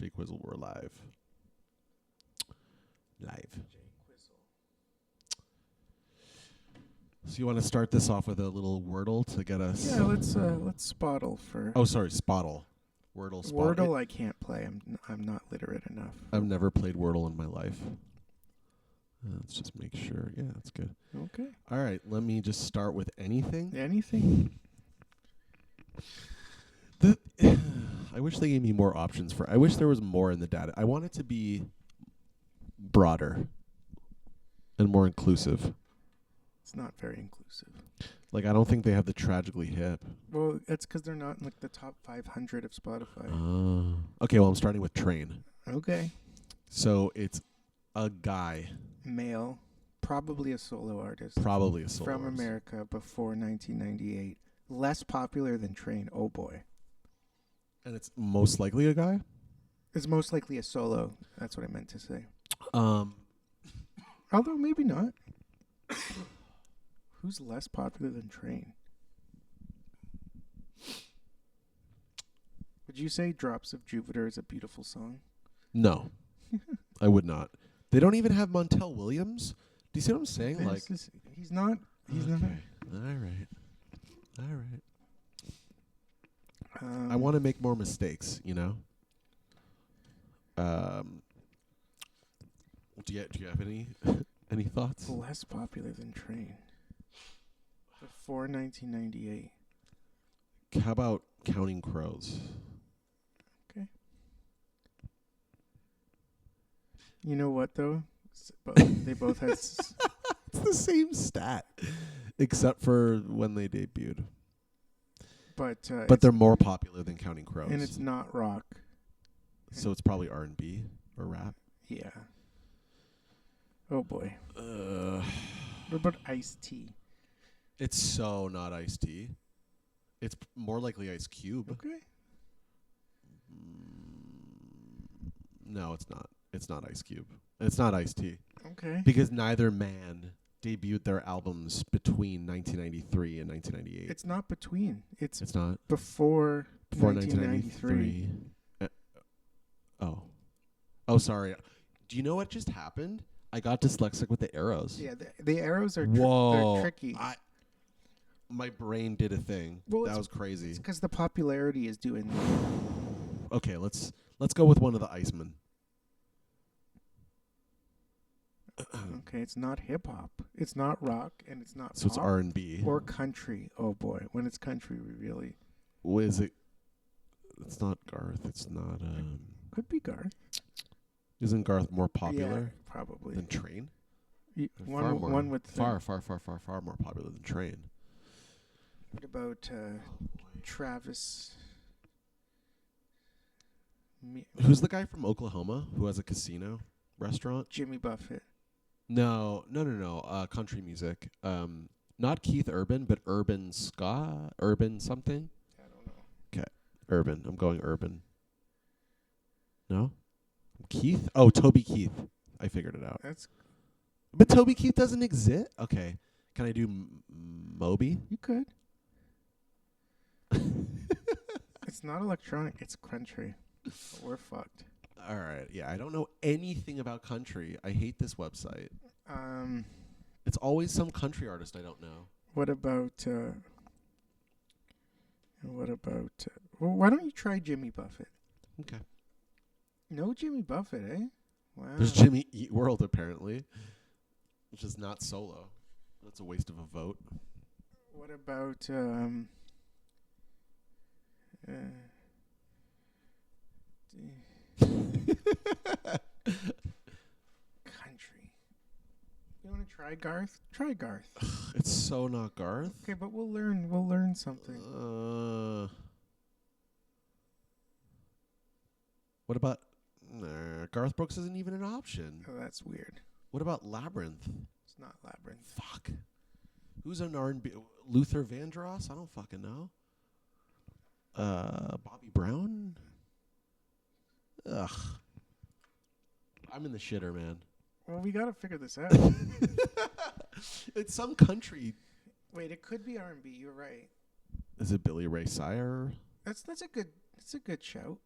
Jay Quizzle, we're live. So you want to start this off with a little Wordle to get us? Yeah, let's Spottle for. Oh, sorry, Spottle. Wordle, Spottle. Wordle, I can't play. I'm not literate enough. I've never played Wordle in my life. Let's just make sure. Yeah, that's good. Okay. All right, let me just start with anything. Anything. I wish they gave me more options for. I wish there was more in the data. I want it to be broader and more inclusive. It's not very inclusive. Like, I don't think they have the Tragically Hip. Well, that's because they're not in like the top 500 of Spotify. Okay, well, I'm starting with Train. Okay. So it's a guy. Male, probably a solo artist. Probably a solo from artist. America before 1998. Less popular than Train. Oh boy. And it's most likely a guy? It's most likely a solo. That's what I meant to say. Although maybe not. Who's less popular than Train? Would you say Drops of Jupiter is a beautiful song? No. I would not. They don't even have Montel Williams? Do you see what I'm saying? He's not. He's not. All right. I want to make more mistakes, you know? Do you have any any thoughts? Less popular than Train. Before 1998. How about Counting Crows? Okay. You know what, though? They both had... It's the same stat, except for when they debuted. But they're more popular than Counting Crows. And it's not rock. So it's probably R&B or rap. Yeah. Oh, boy. What about Ice-T? It's so not Ice-T. It's more likely Ice Cube. Okay. No, it's not. It's not Ice Cube. It's not Ice-T. Okay. Because neither man debuted their albums between 1993 and 1998. It's not between. It's not before 1993. Oh, sorry. Do you know what just happened? I got dyslexic with the arrows. Yeah, the arrows are Whoa. they're tricky. My brain did a thing. Well, that was crazy. It's because the popularity is doing that. Okay, let's go with one of the Icemen. Okay, it's not hip hop. It's not rock, and it's not. So pop it's R&B or country. Oh boy, when it's country, we really. What is it? It's not Garth. It's not. Could be Garth. Isn't Garth more popular? Yeah, probably. Than Train? One would think. Far more popular than Train. What about Travis? Who's the guy from Oklahoma who has a casino restaurant? Jimmy Buffett. No. Country music. Not Keith Urban, but Urban Ska? Urban something? I don't know. Okay. Urban. I'm going Urban. No? Keith? Oh, Toby Keith. I figured it out. But Toby Keith doesn't exist? Okay. Can I do Moby? You could. It's not electronic. It's country. We're fucked. All right. Yeah, I don't know anything about country. I hate this website. It's always some country artist I don't know. What about well, why don't you try Jimmy Buffett? Okay. No Jimmy Buffett, eh? Wow. There's Jimmy Eat World, apparently, which is not solo. That's a waste of a vote. What about country? You want to try Garth? Try Garth. It's so not Garth. Okay, but we'll learn something. What about Garth Brooks isn't even an option. Oh, that's weird. What about Labyrinth? It's not Labyrinth. Fuck. Who's an R&B? Luther Vandross? I don't fucking know. Bobby Brown? Ugh. I'm in the shitter, man. Well, we got to figure this out. It's some country. Wait, it could be R&B. You're right. Is it Billy Ray Cyrus? That's a good shout.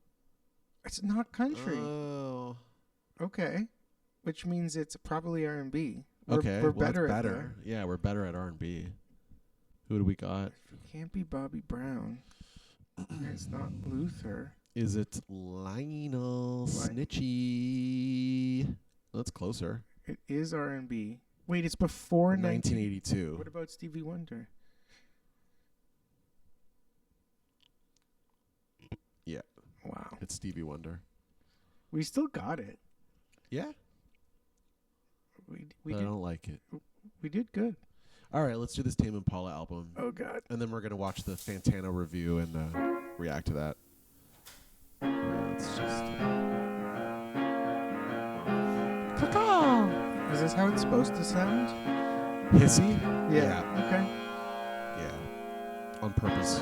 It's not country. Oh. Okay. Which means it's probably R&B. Okay. We're better at that. Yeah, we're better at R&B. Who do we got? It can't be Bobby Brown. It's not Luther. Is it Lionel Snitchy? That's closer. It is R&B. Wait, it's before 1982. What about Stevie Wonder? Yeah. Wow. It's Stevie Wonder. We still got it. Yeah? We I did, don't like it. we did good. All right, let's do this Tame Impala album. Oh, God. And then we're going to watch the Fantano review and react to that. Let's just... Is this how it's supposed to sound? Hissy? Yeah. Okay. Yeah. On purpose.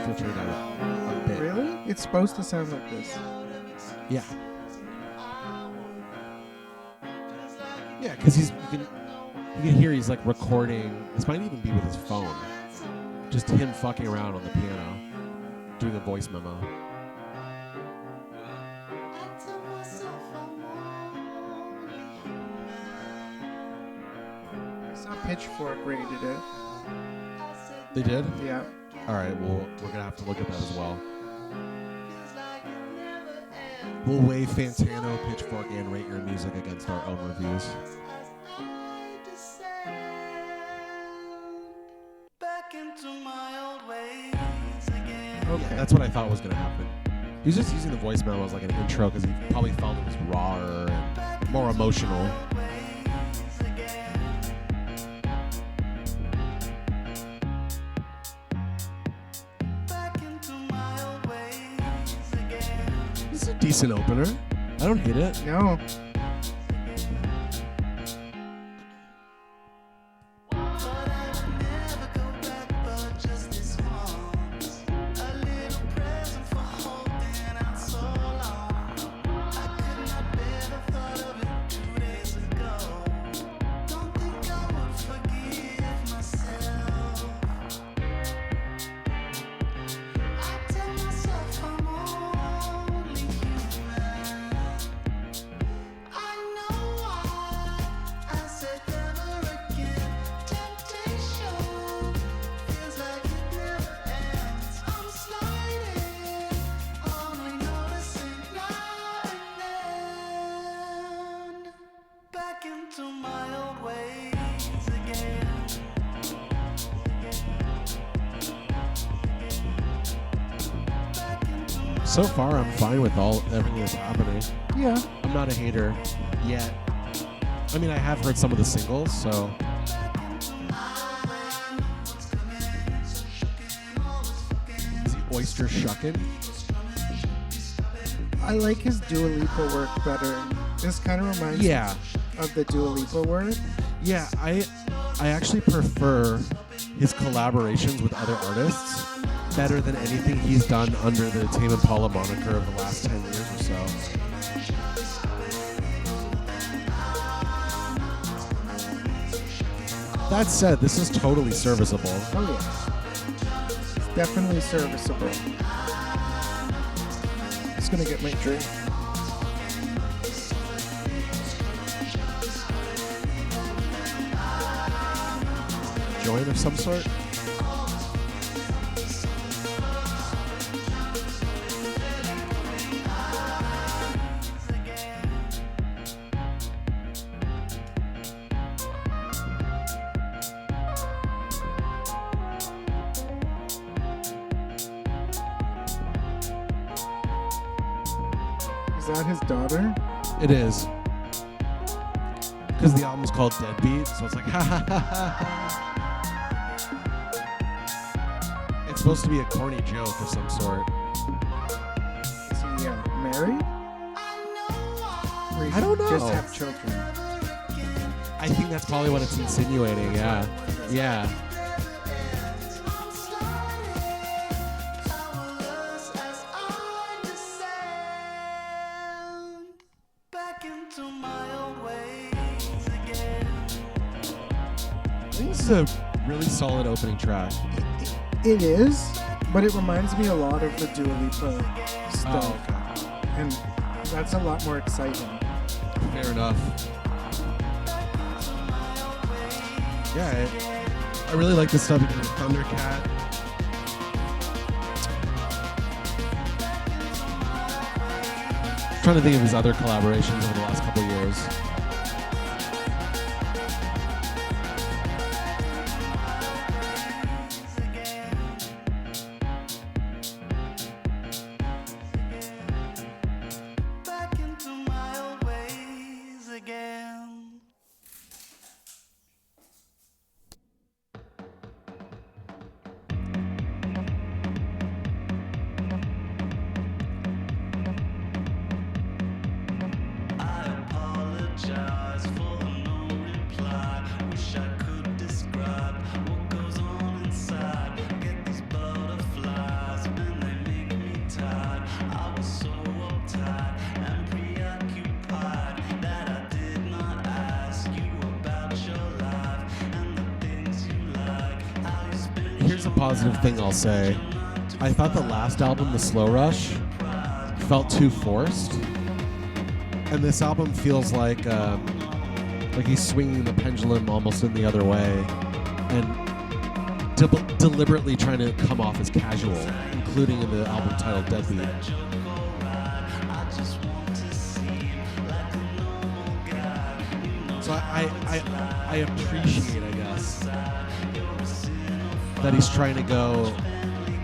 Still turn it down a bit. Really? It's supposed to sound like this. Yeah. Yeah, because you can hear he's like recording. This might even be with his phone. Just him fucking around on the piano, doing a voice memo. I saw Pitchfork rated it. They did? Yeah. All right, well, we're going to have to look at that as well. We'll weigh Fantano, Pitchfork, and Rate Your Music against our own reviews. Okay. Yeah, that's what I thought was going to happen. He's just using the voice memo as like an intro because he probably felt it was rawer and more emotional. This is a decent opener. I don't hate it. No. So far, I'm fine with everything that's happening. Yeah. I'm not a hater yet. I mean, I have heard some of the singles, so. Is he oyster shucking? I like his Dua Lipa work better. This kind of reminds me of the Dua Lipa work. Yeah, I actually prefer his collaborations with other artists better than anything he's done under the Tame Impala moniker of the last 10 years or so. That said, this is totally serviceable. Oh, yeah. It's definitely serviceable. Just gonna get my drink. Joint of some sort? Is that his daughter? It is. Because the album's called Deadbeat, so it's like, ha ha ha ha ha. It's supposed to be a corny joke of some sort. Is he married? Or I don't know. Just have children? I think that's probably what it's insinuating, yeah. Yeah. I think this is a really solid opening track. It is. But it reminds me a lot of the Dua Lipa stuff. Oh, okay. And that's a lot more exciting. Fair enough. Yeah, I really like the stuff he did with Thundercat. I'm trying to think of his other collaborations over the last couple of years. Here's a positive thing I'll say. I thought the last album, The Slow Rush, felt too forced. And this album feels like he's swinging the pendulum almost in the other way and deliberately trying to come off as casual, including in the album titled Deadbeat. So I appreciate, I guess, that he's trying to go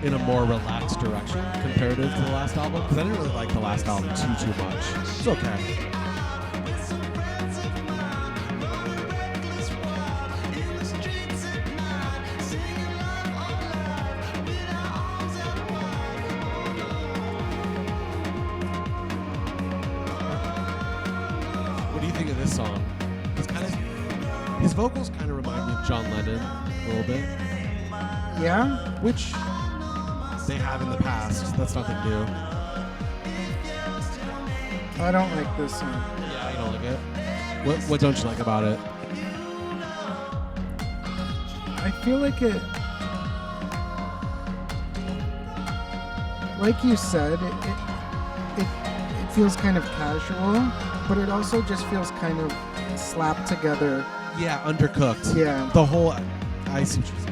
in a more relaxed direction comparative to the last album, because I didn't really like the last album too much. It's okay. What do you think of this song? His vocals kind of remind me of John Lennon a little bit. Yeah? Which they have in the past. That's nothing new. I don't like this song. Yeah, you don't like it? What don't you like about it? I feel like it... Like you said, it feels kind of casual, but it also just feels kind of slapped together. Yeah, undercooked. Yeah. The whole... I see what you're saying.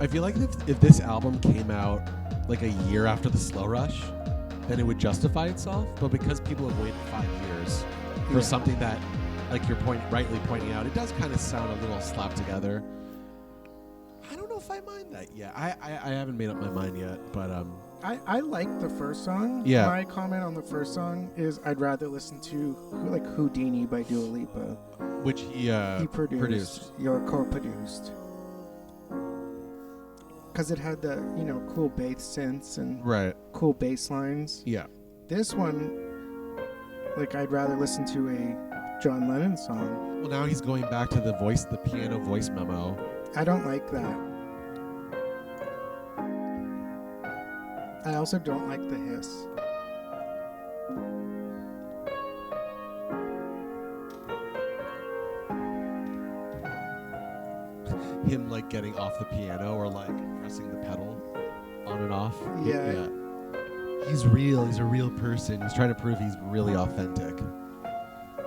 I feel like if this album came out like a year after the Slow Rush, then it would justify itself. But because people have waited 5 years for something that, like you're rightly pointing out, it does kind of sound a little slapped together. I don't know if I mind that yet. I haven't made up my mind yet, but I like the first song. Yeah. My comment on the first song is I'd rather listen to like Houdini by Dua Lipa, which he produced. Or co-produced. Because it had the, cool bass synths and cool bass lines. Yeah. This one, like, I'd rather listen to a John Lennon song. Well, now he's going back to the piano voice memo. I don't like that. I also don't like the hiss. Him like getting off the piano or like pressing the pedal on and off. Yeah. He's real. He's a real person. He's trying to prove he's really authentic.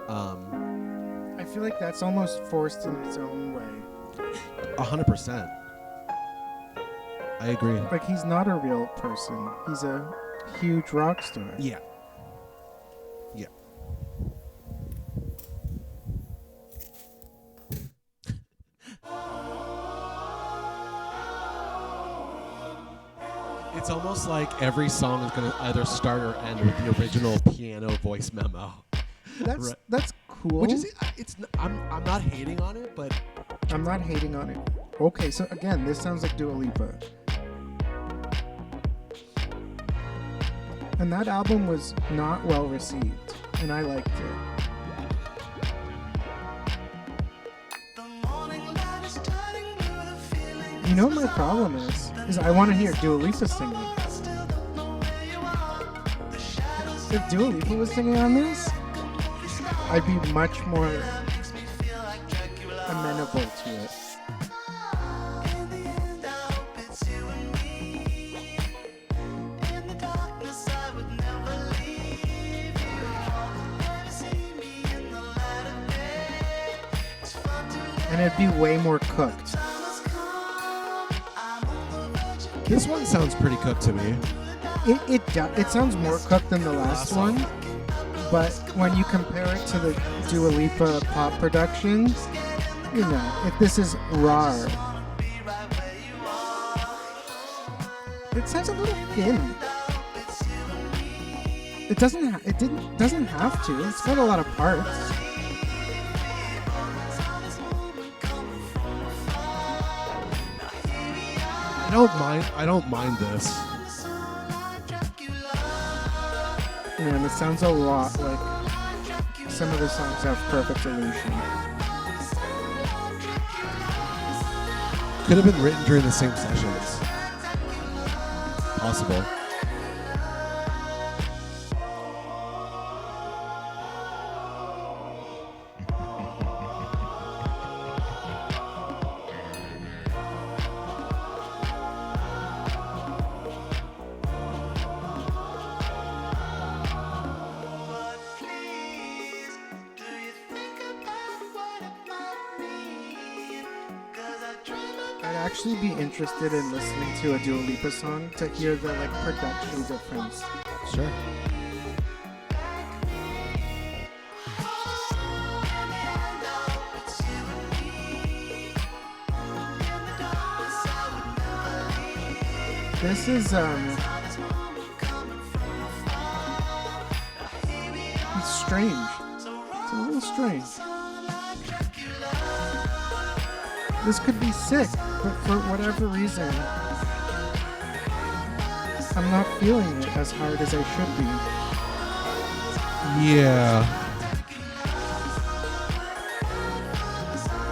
I feel like that's almost forced in its own way. 100%. I agree. Like, he's not a real person. He's a huge rock star. Yeah. Yeah. It's almost like every song is going to either start or end with the original piano voice memo. That's cool. Which is, I'm not hating on it, but I'm not hating on it. Okay, so again, this sounds like Dua Lipa. And that album was not well received, and I liked it. You know what my problem is I want to hear Dua Lipa singing. If Dua Lipa was singing on this, I'd be much more pull to it. And it'd be way more cooked. This one sounds pretty cooked to me. It sounds more cooked than the last one, but when you compare it to the Dua Lipa pop productions, you know, if this is raw, it sounds a little thin. It doesn't have to. It's got a lot of parts. I don't mind this. And it sounds a lot like some of the songs have Perfect Illusion. Could have been written during the same sessions. Possible. I'd actually be interested in listening to a Dua Lipa song to hear the like production difference. Sure. This is it's strange. It's a little strange. This could be sick, but for whatever reason, I'm not feeling it as hard as I should be. Yeah.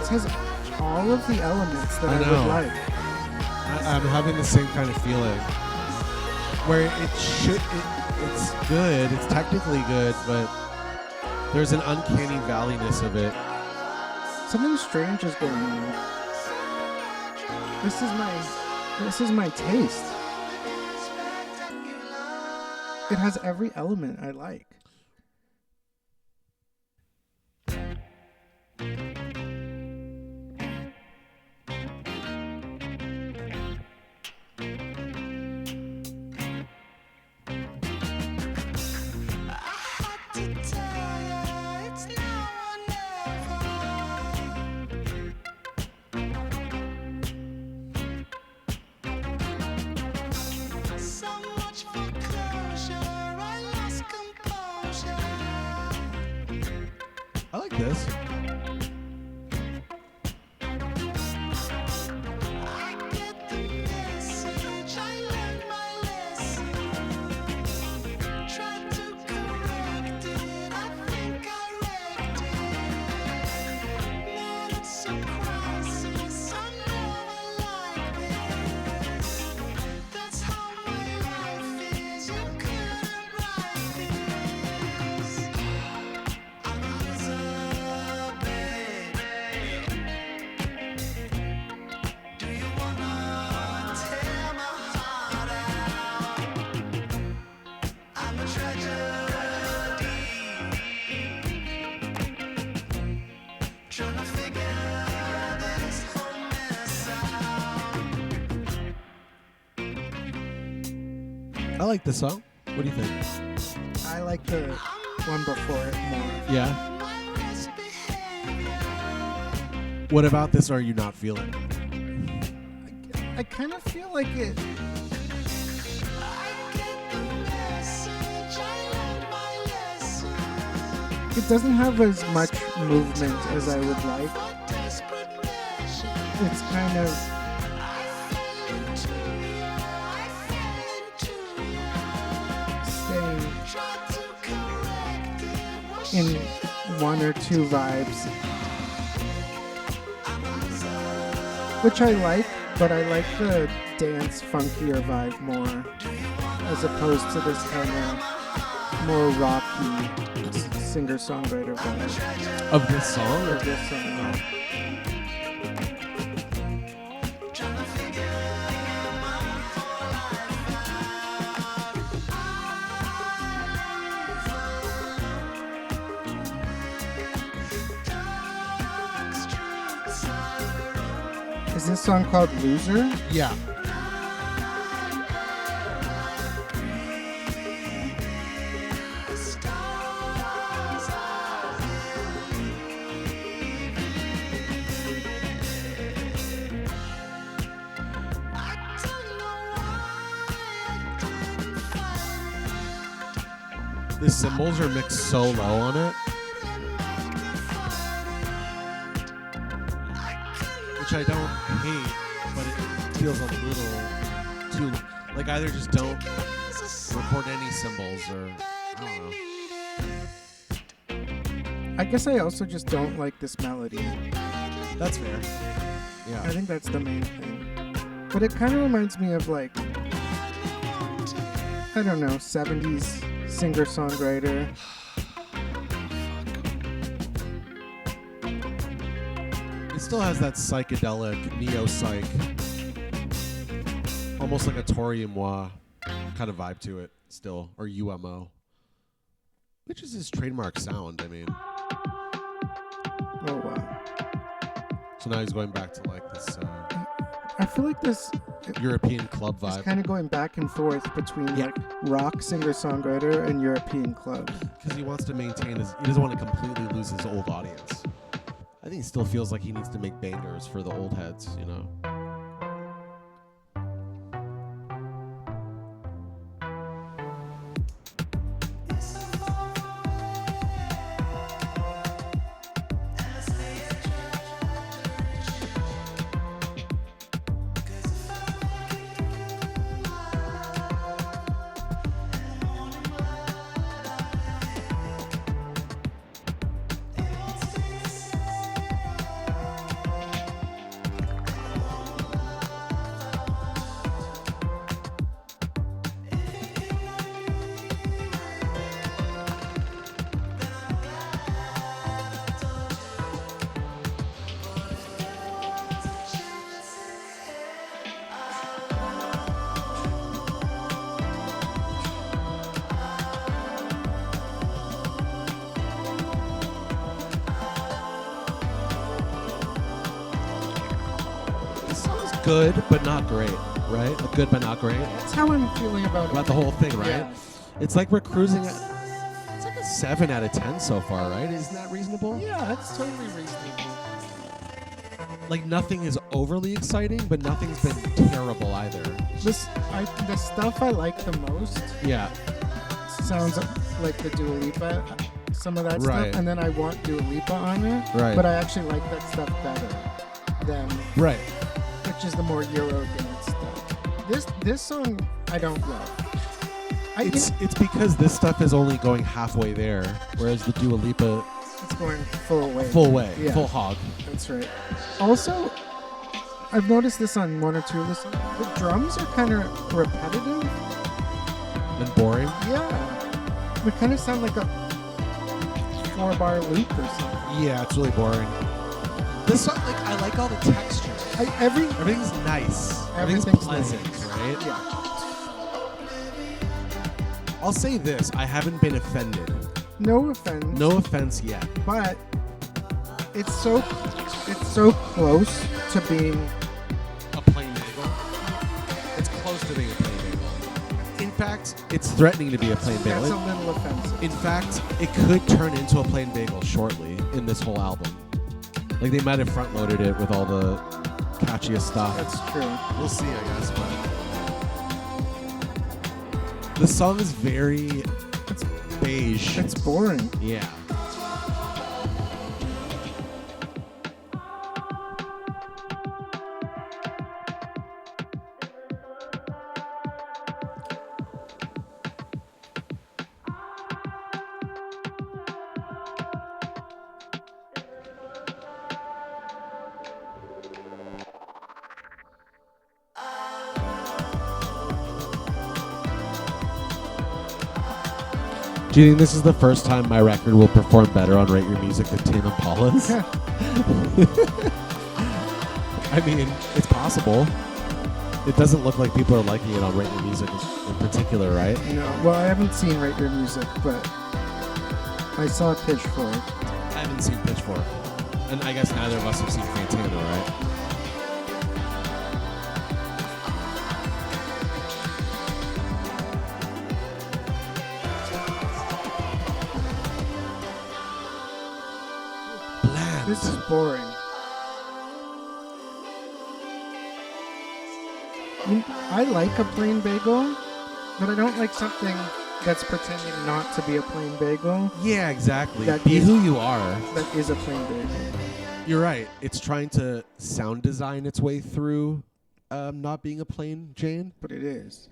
This has all of the elements that I would like. I'm having the same kind of feeling. Where it's good, it's technically good, but there's an uncanny valleyness of it. Something strange is going on. This is my taste. It has every element I like. I like this. I like this song. What do you think? I like the one before it more. Yeah. What about this are you not feeling? I kind of feel like it. It doesn't have as much movement as I would like. It's kind of staying in one or two vibes, which I like, but I like the dance funkier vibe more as opposed to this kind of more rocky singer-songwriter vibe. Of this song? Of this song. Is this song called Loser? Yeah. The cymbals are mixed so low on it, which I don't hate, but it feels a little too, like either just don't record any cymbals or I don't know. I guess I also just don't like this melody. That's fair. Yeah. I think that's the main thing. But it kind of reminds me of like, I don't know, 70s singer-songwriter. It still has that psychedelic, neo-psych, almost like a Tori Moi kind of vibe to it still, or UMO. Which is his trademark sound, I mean. Oh, wow. So now he's going back to like this I feel like this European club vibe. It's kind of going back and forth between like rock singer-songwriter and European club. Because he wants to maintain he doesn't want to completely lose his old audience. I think he still feels like he needs to make bangers for the old heads, you know? Good, but not great, right? Good, but not great. That's how I'm feeling about the whole thing, right? Yeah. It's like we're cruising at, it's like a 7 out of 10 so far, right? Isn't that reasonable? Yeah, that's totally reasonable. Like nothing is overly exciting, but nothing's been terrible either. The stuff I like the most sounds like the Dua Lipa, some of that stuff, and then I want Dua Lipa on it, but I actually like that stuff better than which is the more Euro dance stuff. This song I don't love. It's because this stuff is only going halfway there, whereas the Dua Lipa it's going full way. Full hog. That's right. Also, I've noticed this on one or two of the songs. The drums are kind of repetitive and boring. Yeah, they kind of sound like a 4-bar loop or something. Yeah, it's really boring. This song, like, I like all the texture. Everything's nice. Everything's pleasant, nice. Right? Yeah. I'll say this: I haven't been offended. No offense. No offense yet. But it's so close to being a plain bagel. It's close to being a plain bagel. In fact, it's threatening to be a plain bagel. That's a little offensive. In fact, it could turn into a plain bagel shortly in this whole album. Like they might have front-loaded it with all the catchiest stuff. That's true. We'll see, I guess. But the song is very beige. It's boring. Yeah. Do you think this is the first time my record will perform better on Rate Your Music than Tame Impala's? I mean, it's possible. It doesn't look like people are liking it on Rate Your Music in particular, right? No. Well, I haven't seen Rate Your Music, but I saw Pitchfork. I haven't seen Pitchfork. And I guess neither of us have seen Fantano, right? This is boring. I like a plain bagel, but I don't like something that's pretending not to be a plain bagel. Yeah, exactly. Be who you are. That is a plain bagel. You're right. It's trying to sound design its way through not being a plain Jane. But it is.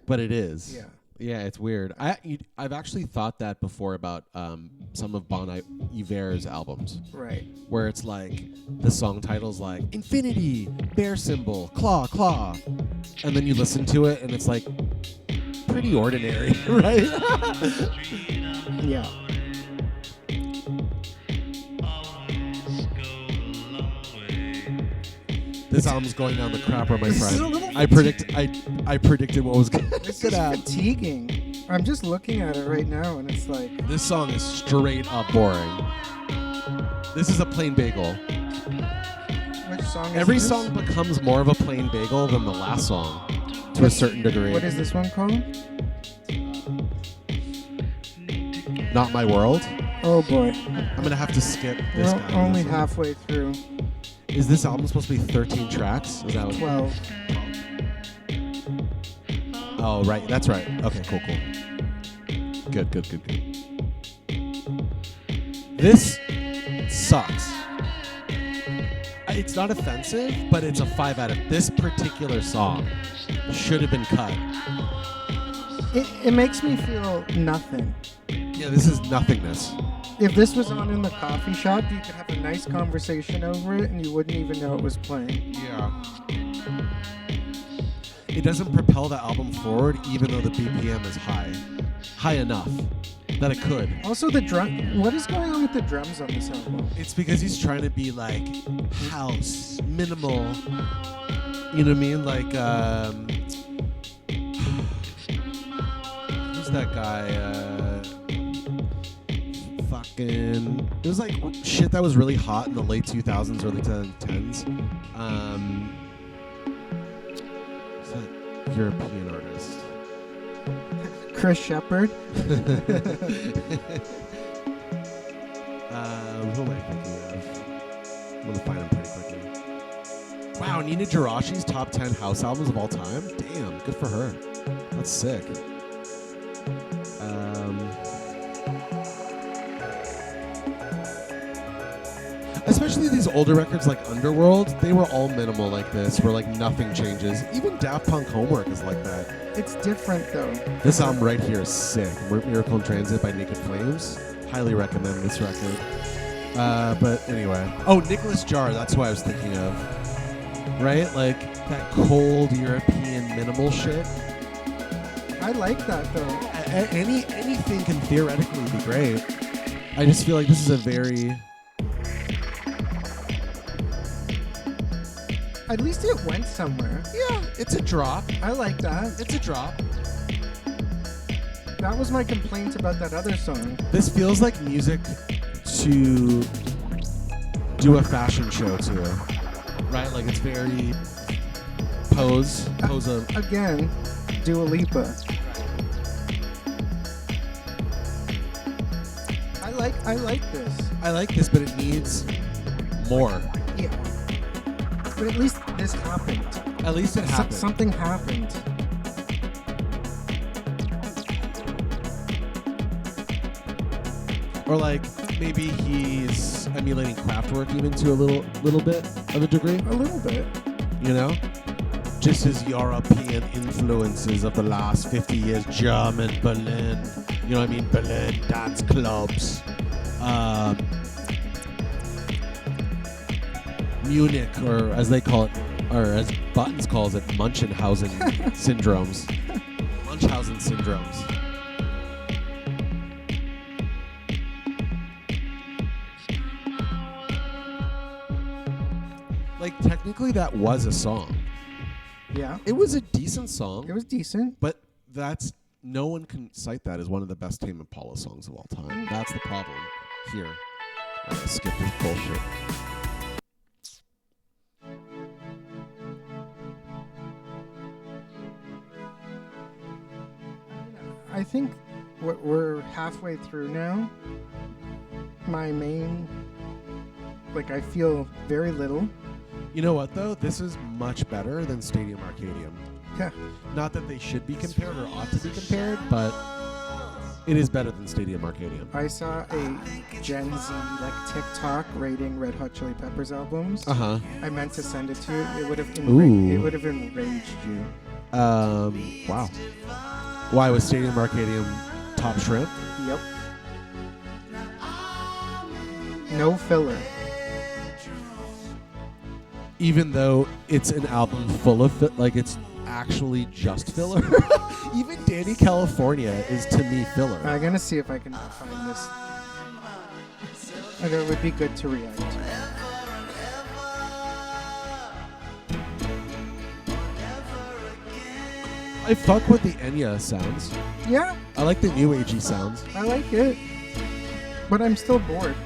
Yeah. Yeah, it's weird. I've actually thought that before about some of Bon Iver's albums. Right. Where it's like, the song title's like, Infinity, Bear Symbol, Claw, Claw. And then you listen to it and it's like, pretty ordinary, right? Yeah. This album's going down the crapper, my friend. I predicted what was going to happen. This is fatiguing. I'm just looking at it right now, and it's like... This song is straight up boring. This is a plain bagel. Which song is Every this? song becomes more of a plain bagel than the last song, to a certain degree. What is this one called? Not My World? Oh, boy. I'm going to have to skip this guy. We're only halfway through. Is this album supposed to be 13 tracks? Is that what 12. Oh, right. That's right. Okay, cool. Good. This sucks. It's not offensive, but it's a 5 out of... This particular song should have been cut. It makes me feel nothing. Yeah, this is nothingness. If this was on in the coffee shop, you could have a nice conversation over it and you wouldn't even know it was playing. Yeah. It doesn't propel the album forward even though the BPM is high enough that it could. Also the drum, what is going on with the drums on this album? It's because he's trying to be like house, minimal, you know what I mean? Like, who's that guy? It was like shit that was really hot in the late 2000s, early 2010s. Who's that European artist? Chris Shepherd. Who am I thinking of? I'm gonna find him pretty quickly. Wow, Nina Jirashi's top 10 house albums of all time? Damn, good for her. That's sick. Especially these older records like Underworld, they were all minimal like this, where like nothing changes. Even Daft Punk Homework is like that. It's different though. This album right here is sick. Miracle in Transit by Naked Flames. Highly recommend this record. But anyway. Oh, Nicholas Jar, that's who I was thinking of. Right? Like that cold European minimal shit. I like that though. Anything can theoretically be great. I just feel like this is a very... At least it went somewhere. Yeah, it's a drop. I like that. It's a drop. That was my complaint about that other song. This feels like music to do a fashion show to, right? Like it's very pose of... Again, Dua Lipa. I like this. I like this, but it needs more. Yeah. But at least this happened. At least it happened. Something happened. Or like maybe he's emulating Kraftwerk even to a little bit of a degree. A little bit. You know? Just his European influences of the last 50 years. German, Berlin. You know what I mean? Berlin dance clubs. Munich, or as they call it, or as Buttons calls it, Munchausen syndromes. Munchausen syndromes. Like, technically that was a song. Yeah. It was a decent song. It was decent. But no one can cite that as one of the best Tame Impala songs of all time. That's the problem here. I gotta skip this bullshit. I think we're halfway through now. My main Like, I feel very little. You know what, though? This is much better than Stadium Arcadium. Yeah. Not that they should be compared or ought to be compared, but it is better than Stadium Arcadium. I saw a Gen Z, like, TikTok rating Red Hot Chili Peppers albums. Uh-huh. I meant to send it to you. It would have enraged you. Wow. Why was Stadium Arcadium top shrimp? Yep. No filler. Even though it's an album full of it's actually just filler. Even Danny California is to me filler. I'm gonna see if I can find this. It would be good to react to. I fuck with the Enya sounds. Yeah. I like the new agey sounds. I like it. But I'm still bored.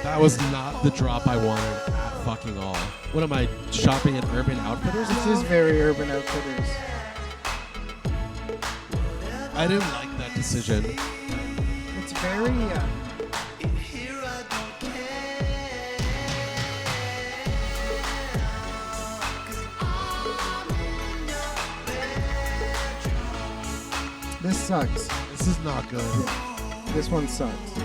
That was not the drop I wanted at fucking all. What am I, shopping at Urban Outfitters? This is very Urban Outfitters. I didn't like that decision. It's very... This sucks. This is not good. Yeah. This one sucks.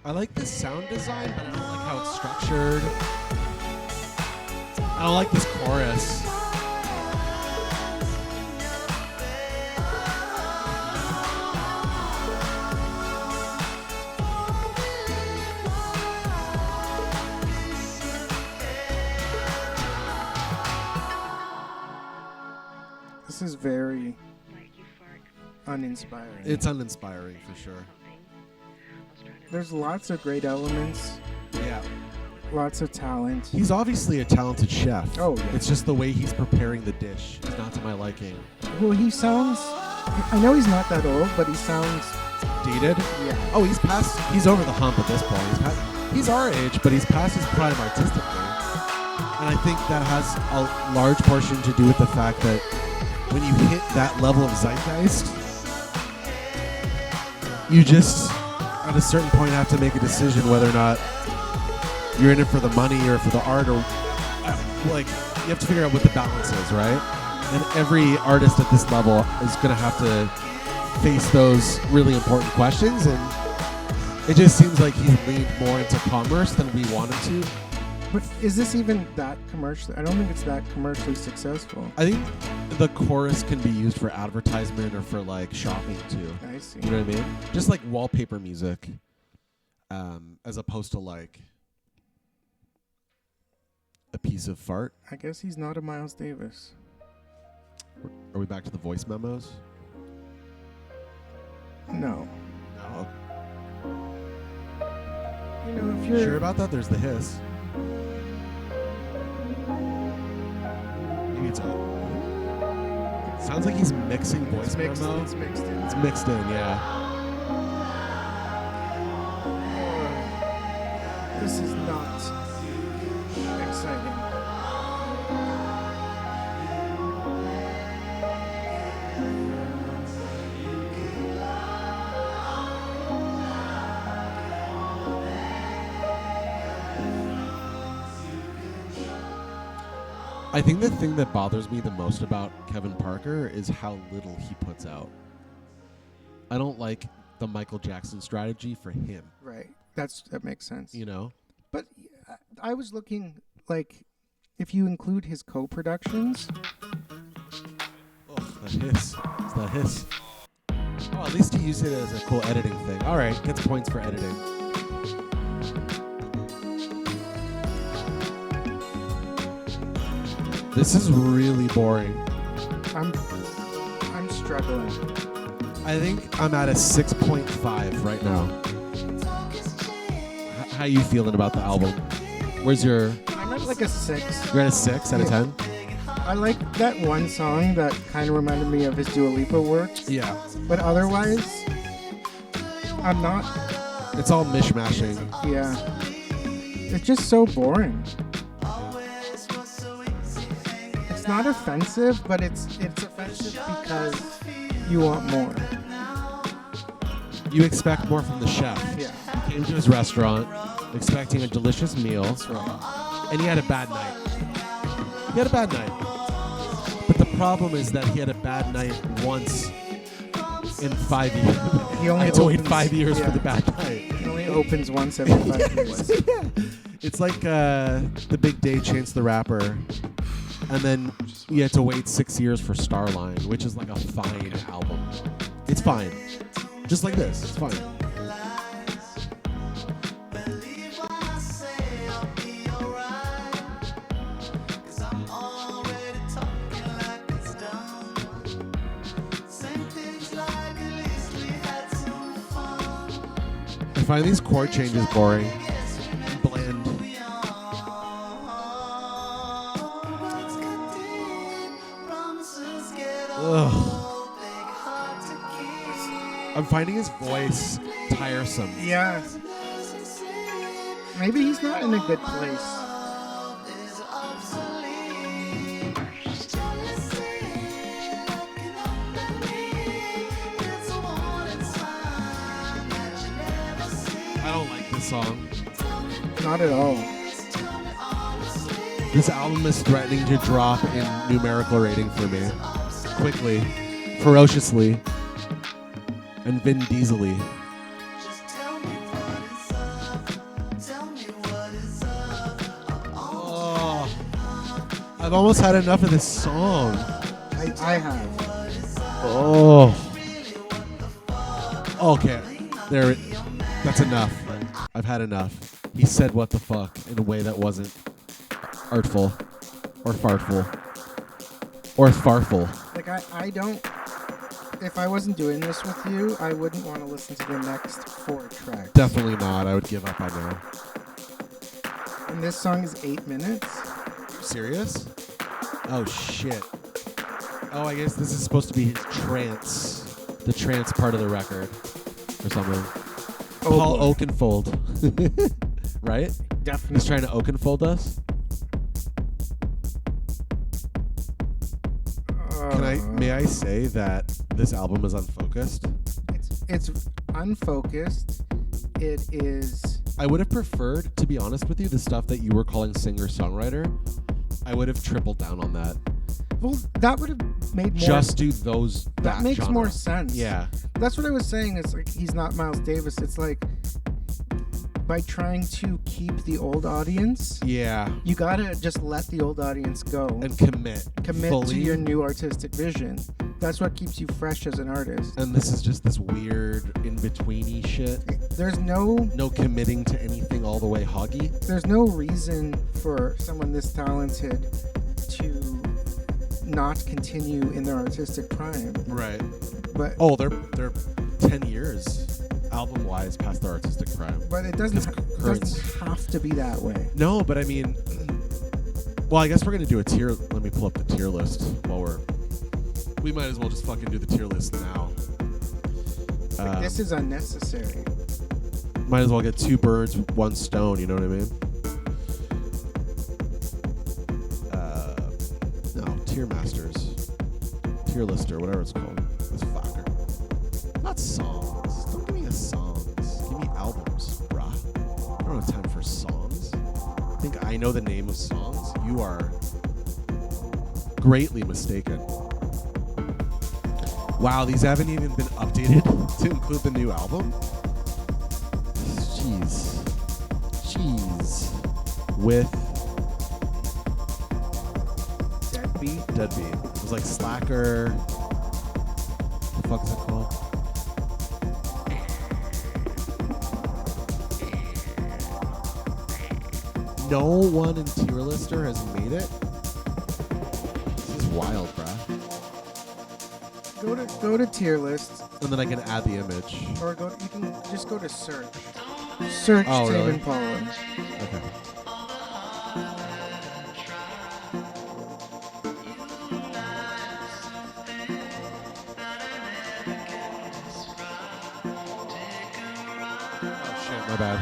I like the sound design, but I don't like how it's structured. I don't like this chorus. This is very uninspiring. It's uninspiring for sure. There's lots of great elements. Yeah. Lots of talent. He's obviously a talented chef. Oh, yeah. It's just the way he's preparing the dish is not to my liking. Well, he sounds... I know he's not that old, but he sounds... Dated? Yeah. Oh, he's over the hump at this point. He's our age, but he's past his prime artistically. And I think that has a large portion to do with the fact that when you hit that level of zeitgeist, you just... at a certain point have to make a decision whether or not you're in it for the money or for the art, or like you have to figure out what the balance is, right? And every artist at this level is going to have to face those really important questions, and it just seems like he's leaned more into commerce than we want him to. But is this even that commercial? I don't think it's that commercially successful. I think the chorus can be used for advertisement or for like shopping too. I see. You know what I mean? Just like wallpaper music, as opposed to like a piece of fart. I guess he's not a Miles Davis. Are we back to the voice memos? No. No. You know, if you're sure about that, there's the hiss. Maybe it's sounds like he's mixing voice memo. It's mixed in. It's mixed in, yeah. This is not exciting. I think the thing that bothers me the most about Kevin Parker is how little he puts out. I don't like the Michael Jackson strategy for him. Right. That makes sense. You know? But I was looking, like, if you include his co-productions. Oh, that hiss. It's that hiss. Oh, at least he used it as a cool editing thing. All right, gets points for editing. This is really boring. I'm struggling. I think I'm at a 6.5 right now. How you feeling about the album? Where's your at like a 6. You're at a 6 out of 10? I like that one song that kind of reminded me of his Dua Lipa work. Yeah. But otherwise, I'm not. It's all mishmashing. Yeah. It's just so boring. It's not offensive, but it's offensive because you want more. You expect more from the chef. Yeah. He came to his restaurant expecting a delicious meal. That's right. And he had a bad night. He had a bad night. But the problem is that he had a bad night once in 5 years. He only I had to wait 5 years for the bad night. He only opens once every 5 years. Yeah. It's like The Big Day, Chance the Rapper. And then you had to wait 6 years for Starline, which is like a fine album. It's fine. Just like this. It's fine. I find these chord changes boring. Bland. Ugh. I'm finding his voice tiresome. Yeah. Maybe he's not in a good place. I don't like this song. Not at all. This album is threatening to drop in numerical rating for me. Quickly. Ferociously. And Vin Diesel-y. Oh, I've almost had enough of this song. I have. Oh. Okay. There. That's enough. I've had enough. He said what the fuck in a way that wasn't artful or fartful or farful. Like I don't. If I wasn't doing this with you, I wouldn't want to listen to the next 4 tracks. Definitely not. I would give up by now. And this song is 8 minutes. Serious? Oh shit. Oh, I guess this is supposed to be his trance. The trance part of the record. Or something. Oh, Paul Oakenfold. Right? Definitely. He's trying to Oakenfold us? May I say that this album is unfocused? It's unfocused. It is. I would have preferred, to be honest with you, the stuff that you were calling singer-songwriter. I would have tripled down on that. Well, that would have made more. Just do those. That makes genre. more sense. Yeah. That's what I was saying. It's like he's not Miles Davis. It's like by trying to keep the old audience. Yeah. You gotta just let the old audience go and commit fully to your new artistic vision. That's what keeps you fresh as an artist. And this is just this weird in-betweeny shit. There's no committing to anything all the way hoggy. There's no reason for someone this talented to not continue in their artistic prime. Right. But they're 10 years album-wise past their artistic prime. But it doesn't have to be that way. No, but I mean, well, I guess we're gonna do a tier. Let me pull up the tier list while we might as well just fucking do the tier list now. This is unnecessary. Might as well get 2 birds with 1 stone. You know what I mean? No, tier masters, tier lister, whatever it's called. This fucker. Not songs. Don't give me the songs. Give me albums, bruh. I don't have time for songs. I think I know the name of songs. You are greatly mistaken. Wow, these haven't even been updated to include the new album? Jeez. With Deadbeat. It was like Slacker. What the fuck is it called? No one in Tier Lister has made it? This is wild, bruh. Go to tier list. And then I can add the image. Or you can just go to search. Search Tame Impala. Okay. My bad.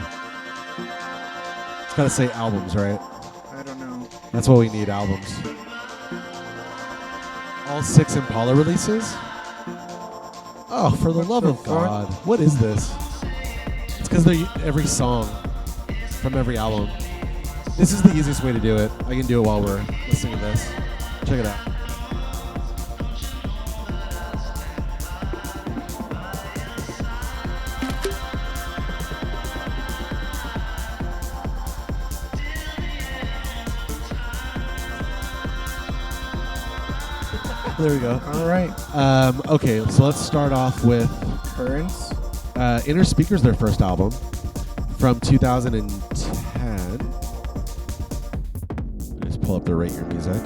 It's gotta say albums, right? I don't know. That's what we need, albums. All 6 Impala releases? Oh, for the love of God. What is this? It's because they're every song from every album. This is the easiest way to do it. I can do it while we're listening to this. Check it out. There we go. All right. Okay, so let's start off with Currents. Inner Speaker's their first album from 2010. Just pull up the Rate Your Music.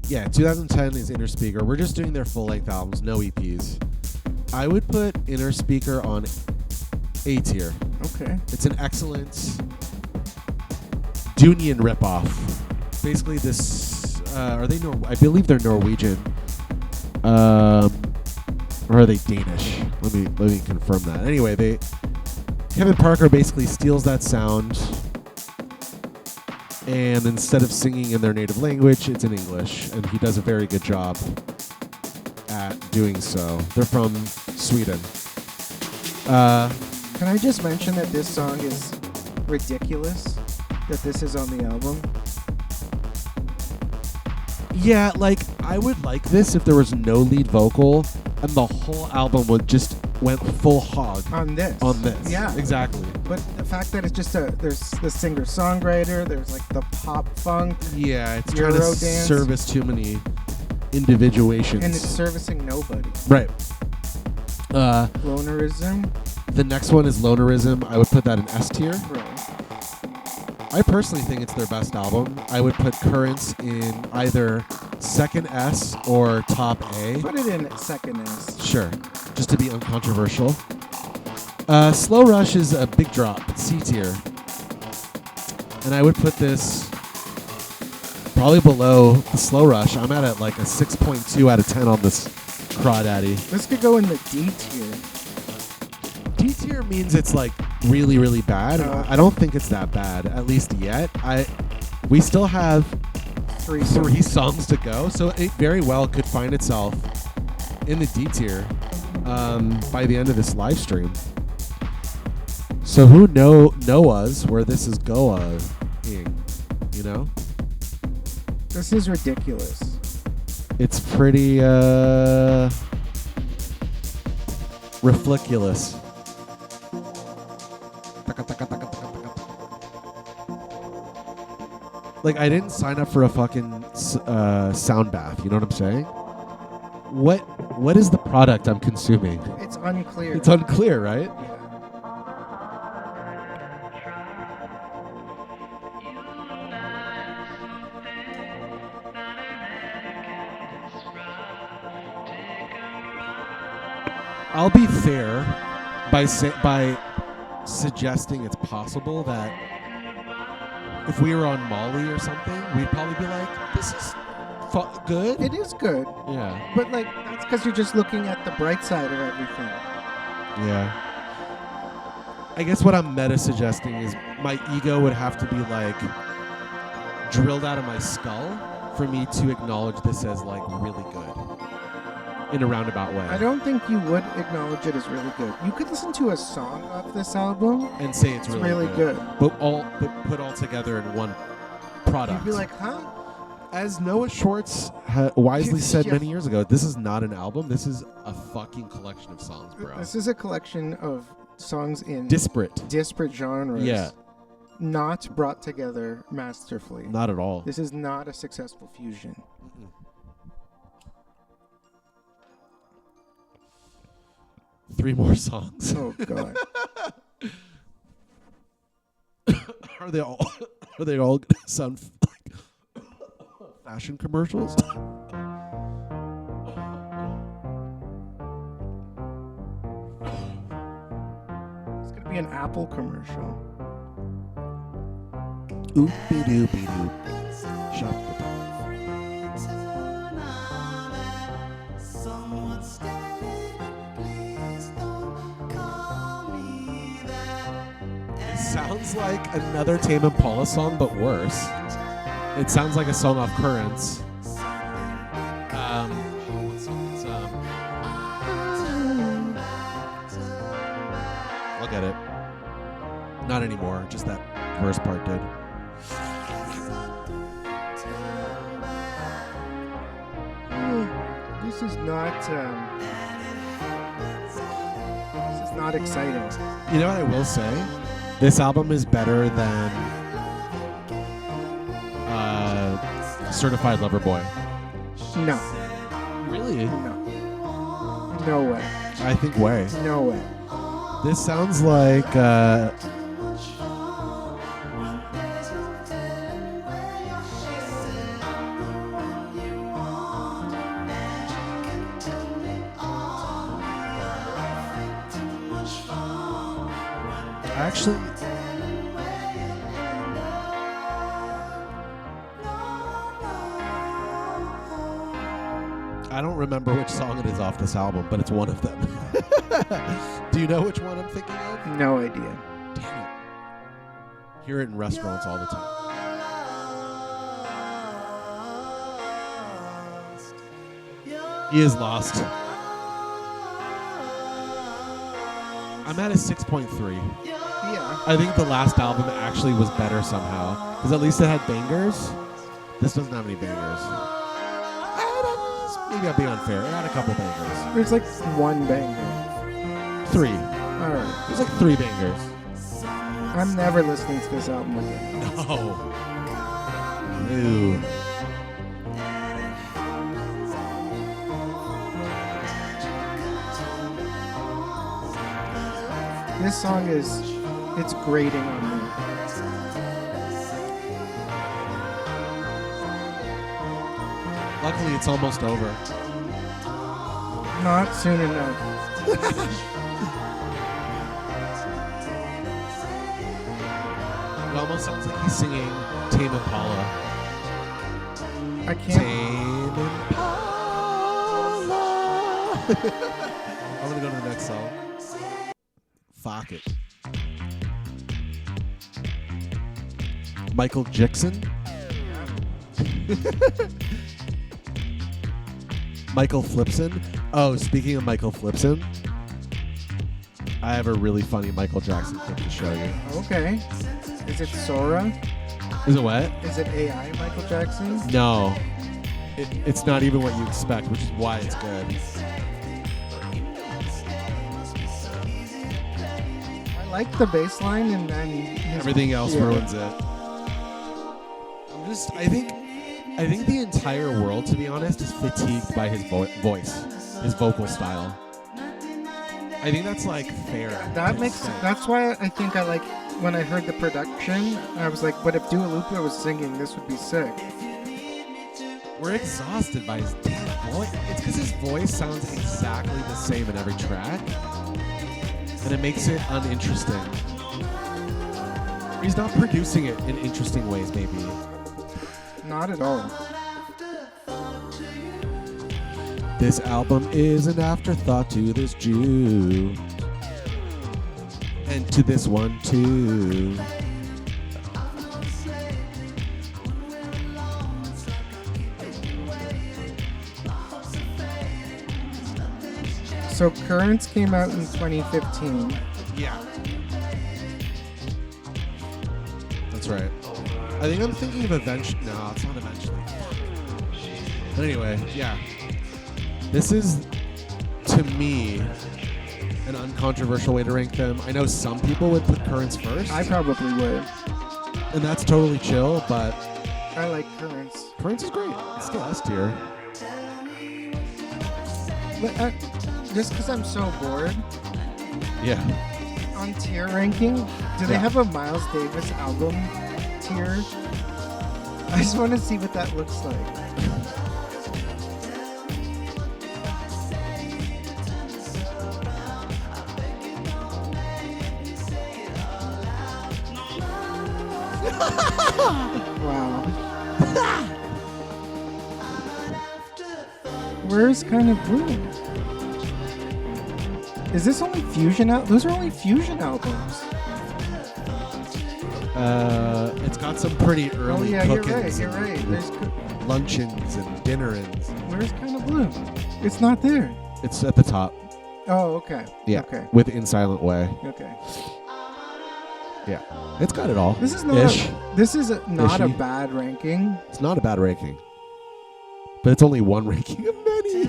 Yeah, 2010 is Inner Speaker. We're just doing their full-length albums, no EPs. I would put Inner Speaker on A tier. Okay. It's an excellent Dunian ripoff. Basically, this are they? I believe they're Norwegian. Or are they Danish? Let me confirm that. Anyway, Kevin Parker basically steals that sound, and instead of singing in their native language, it's in English, and he does a very good job at doing so. They're from Sweden. Can I just mention that this song is ridiculous? That this is on the album? Yeah, like, I would like this if there was no lead vocal and the whole album went full hog. On this. Yeah. Exactly. But the fact that it's just there's the singer-songwriter, there's like the pop funk. Yeah, it's Euro trying to dance. service too many individuations. And it's servicing nobody. Right. Lonerism. The next one is Lonerism. I would put that in S tier. Right. I personally think it's their best album. I would put Currents in either second S or top A. Put it in second S. Sure. Just to be uncontroversial. Slow Rush is a big drop. C tier. And I would put this probably below the Slow Rush. I'm at like a 6.2 out of 10 on this crawdaddy. This could go in the D tier. D tier means it's like really, really bad. I don't think it's that bad, at least yet. We still have three songs to go, so it very well could find itself in the D tier by the end of this live stream. So who knows where this is going, you know? This is ridiculous. It's pretty refliculous. Like, I didn't sign up for a fucking sound bath. You know what I'm saying? What is the product I'm consuming? It's unclear. It's unclear, right? Yeah. I'll be fair by suggesting it's possible that if we were on Molly or something, we'd probably be like, this is good. It is good. Yeah. But, like, that's because you're just looking at the bright side of everything. Yeah. I guess what I'm meta-suggesting is my ego would have to be, like, drilled out of my skull for me to acknowledge this as, like, really good. In a roundabout way. I don't think you would acknowledge it as really good. You could listen to a song off this album and say it's really good. But put all together in one product. You'd be like, huh? As Noah Schwartz wisely said many years ago, this is not an album. This is a fucking collection of songs, bro. This is a collection of songs in disparate genres. Yeah. Not brought together masterfully. Not at all. This is not a successful fusion. Mm-mm. 3 more songs. Oh God. Are they all gonna sound like fashion commercials? It's gonna be an Apple commercial. Oopie doopie doop. Shop the like another Tame Impala song, but worse. It sounds like a song off Currents. I'll get it. Not anymore. Just that verse part did. This is not exciting. You know what I will say? This album is better than Certified Lover Boy. No. Really? No. No way. I think way. No way. This sounds like actually I don't remember which song it is off this album, but it's one of them. Do you know which one I'm thinking of? No idea. Damn it. Hear it in restaurants all the time. He is lost. I'm at a 6.3. Yeah. I think the last album actually was better somehow. Because at least it had bangers. This doesn't have any bangers. Maybe I'm being unfair. It had a couple bangers. There's like one banger. 3. Alright. There's like 3 bangers. I'm never listening to this album again. No. Ew. This song it's grating on me. Luckily, it's almost over. Not soon enough. It almost sounds like he's singing Tame Impala. I can't. Tame Impala. I'm gonna go to the next song. Fuck it. Michael Jackson. Michael Flipson. Oh, speaking of Michael Flipson, I have a really funny Michael Jackson clip to show you. Okay. Is it Sora? Is it what? Is it AI Michael Jackson? No. It's not even what you expect, which is why it's good. I like the bass line and then everything else ruins it. I think the entire world, to be honest, is fatigued by his voice, his vocal style. I think that's like fair. That's why I think I like when I heard the production. I was like, but if Dua Lipa was singing, this would be sick. We're exhausted by his damn voice. It's because his voice sounds exactly the same in every track, and it makes it uninteresting. He's not producing it in interesting ways, maybe. Not at all. This album is an afterthought to this Jew. And to this one, too. So Currents came out in 2015. Yeah. That's right. I think I'm thinking of eventually. No, it's not eventually. But anyway, yeah. This is, to me, an uncontroversial way to rank them. I know some people would put Currents first. I probably would. And that's totally chill, but I like Currents. Currents is great. It's still S tier. But just because I'm so bored. Yeah. On tier ranking, do they have a Miles Davis album tier? I just want to see what that looks like. Wow. Where's Kind of Blue? Is this only fusion out? Those are only fusion albums. It's got some pretty early cookings. You're right. There's luncheons and dinner-ins. Where's Kind of Blue? It's not there. It's at the top. Oh, okay. Yeah. Okay. With In Silent Way. Okay. Yeah. It's got it all. This is not not a bad ranking. It's not a bad ranking. But it's only one ranking of many.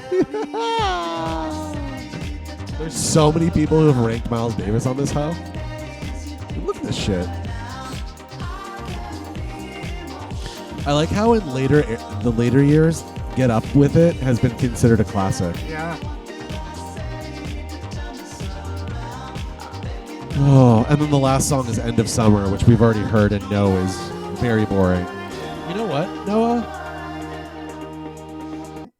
There's so many people who have ranked Miles Davis on this hoe. Look at this shit. I like how in the later years, Get Up With It has been considered a classic. Yeah. Oh, and then the last song is End of Summer, which we've already heard and know is very boring. You know what, Noah?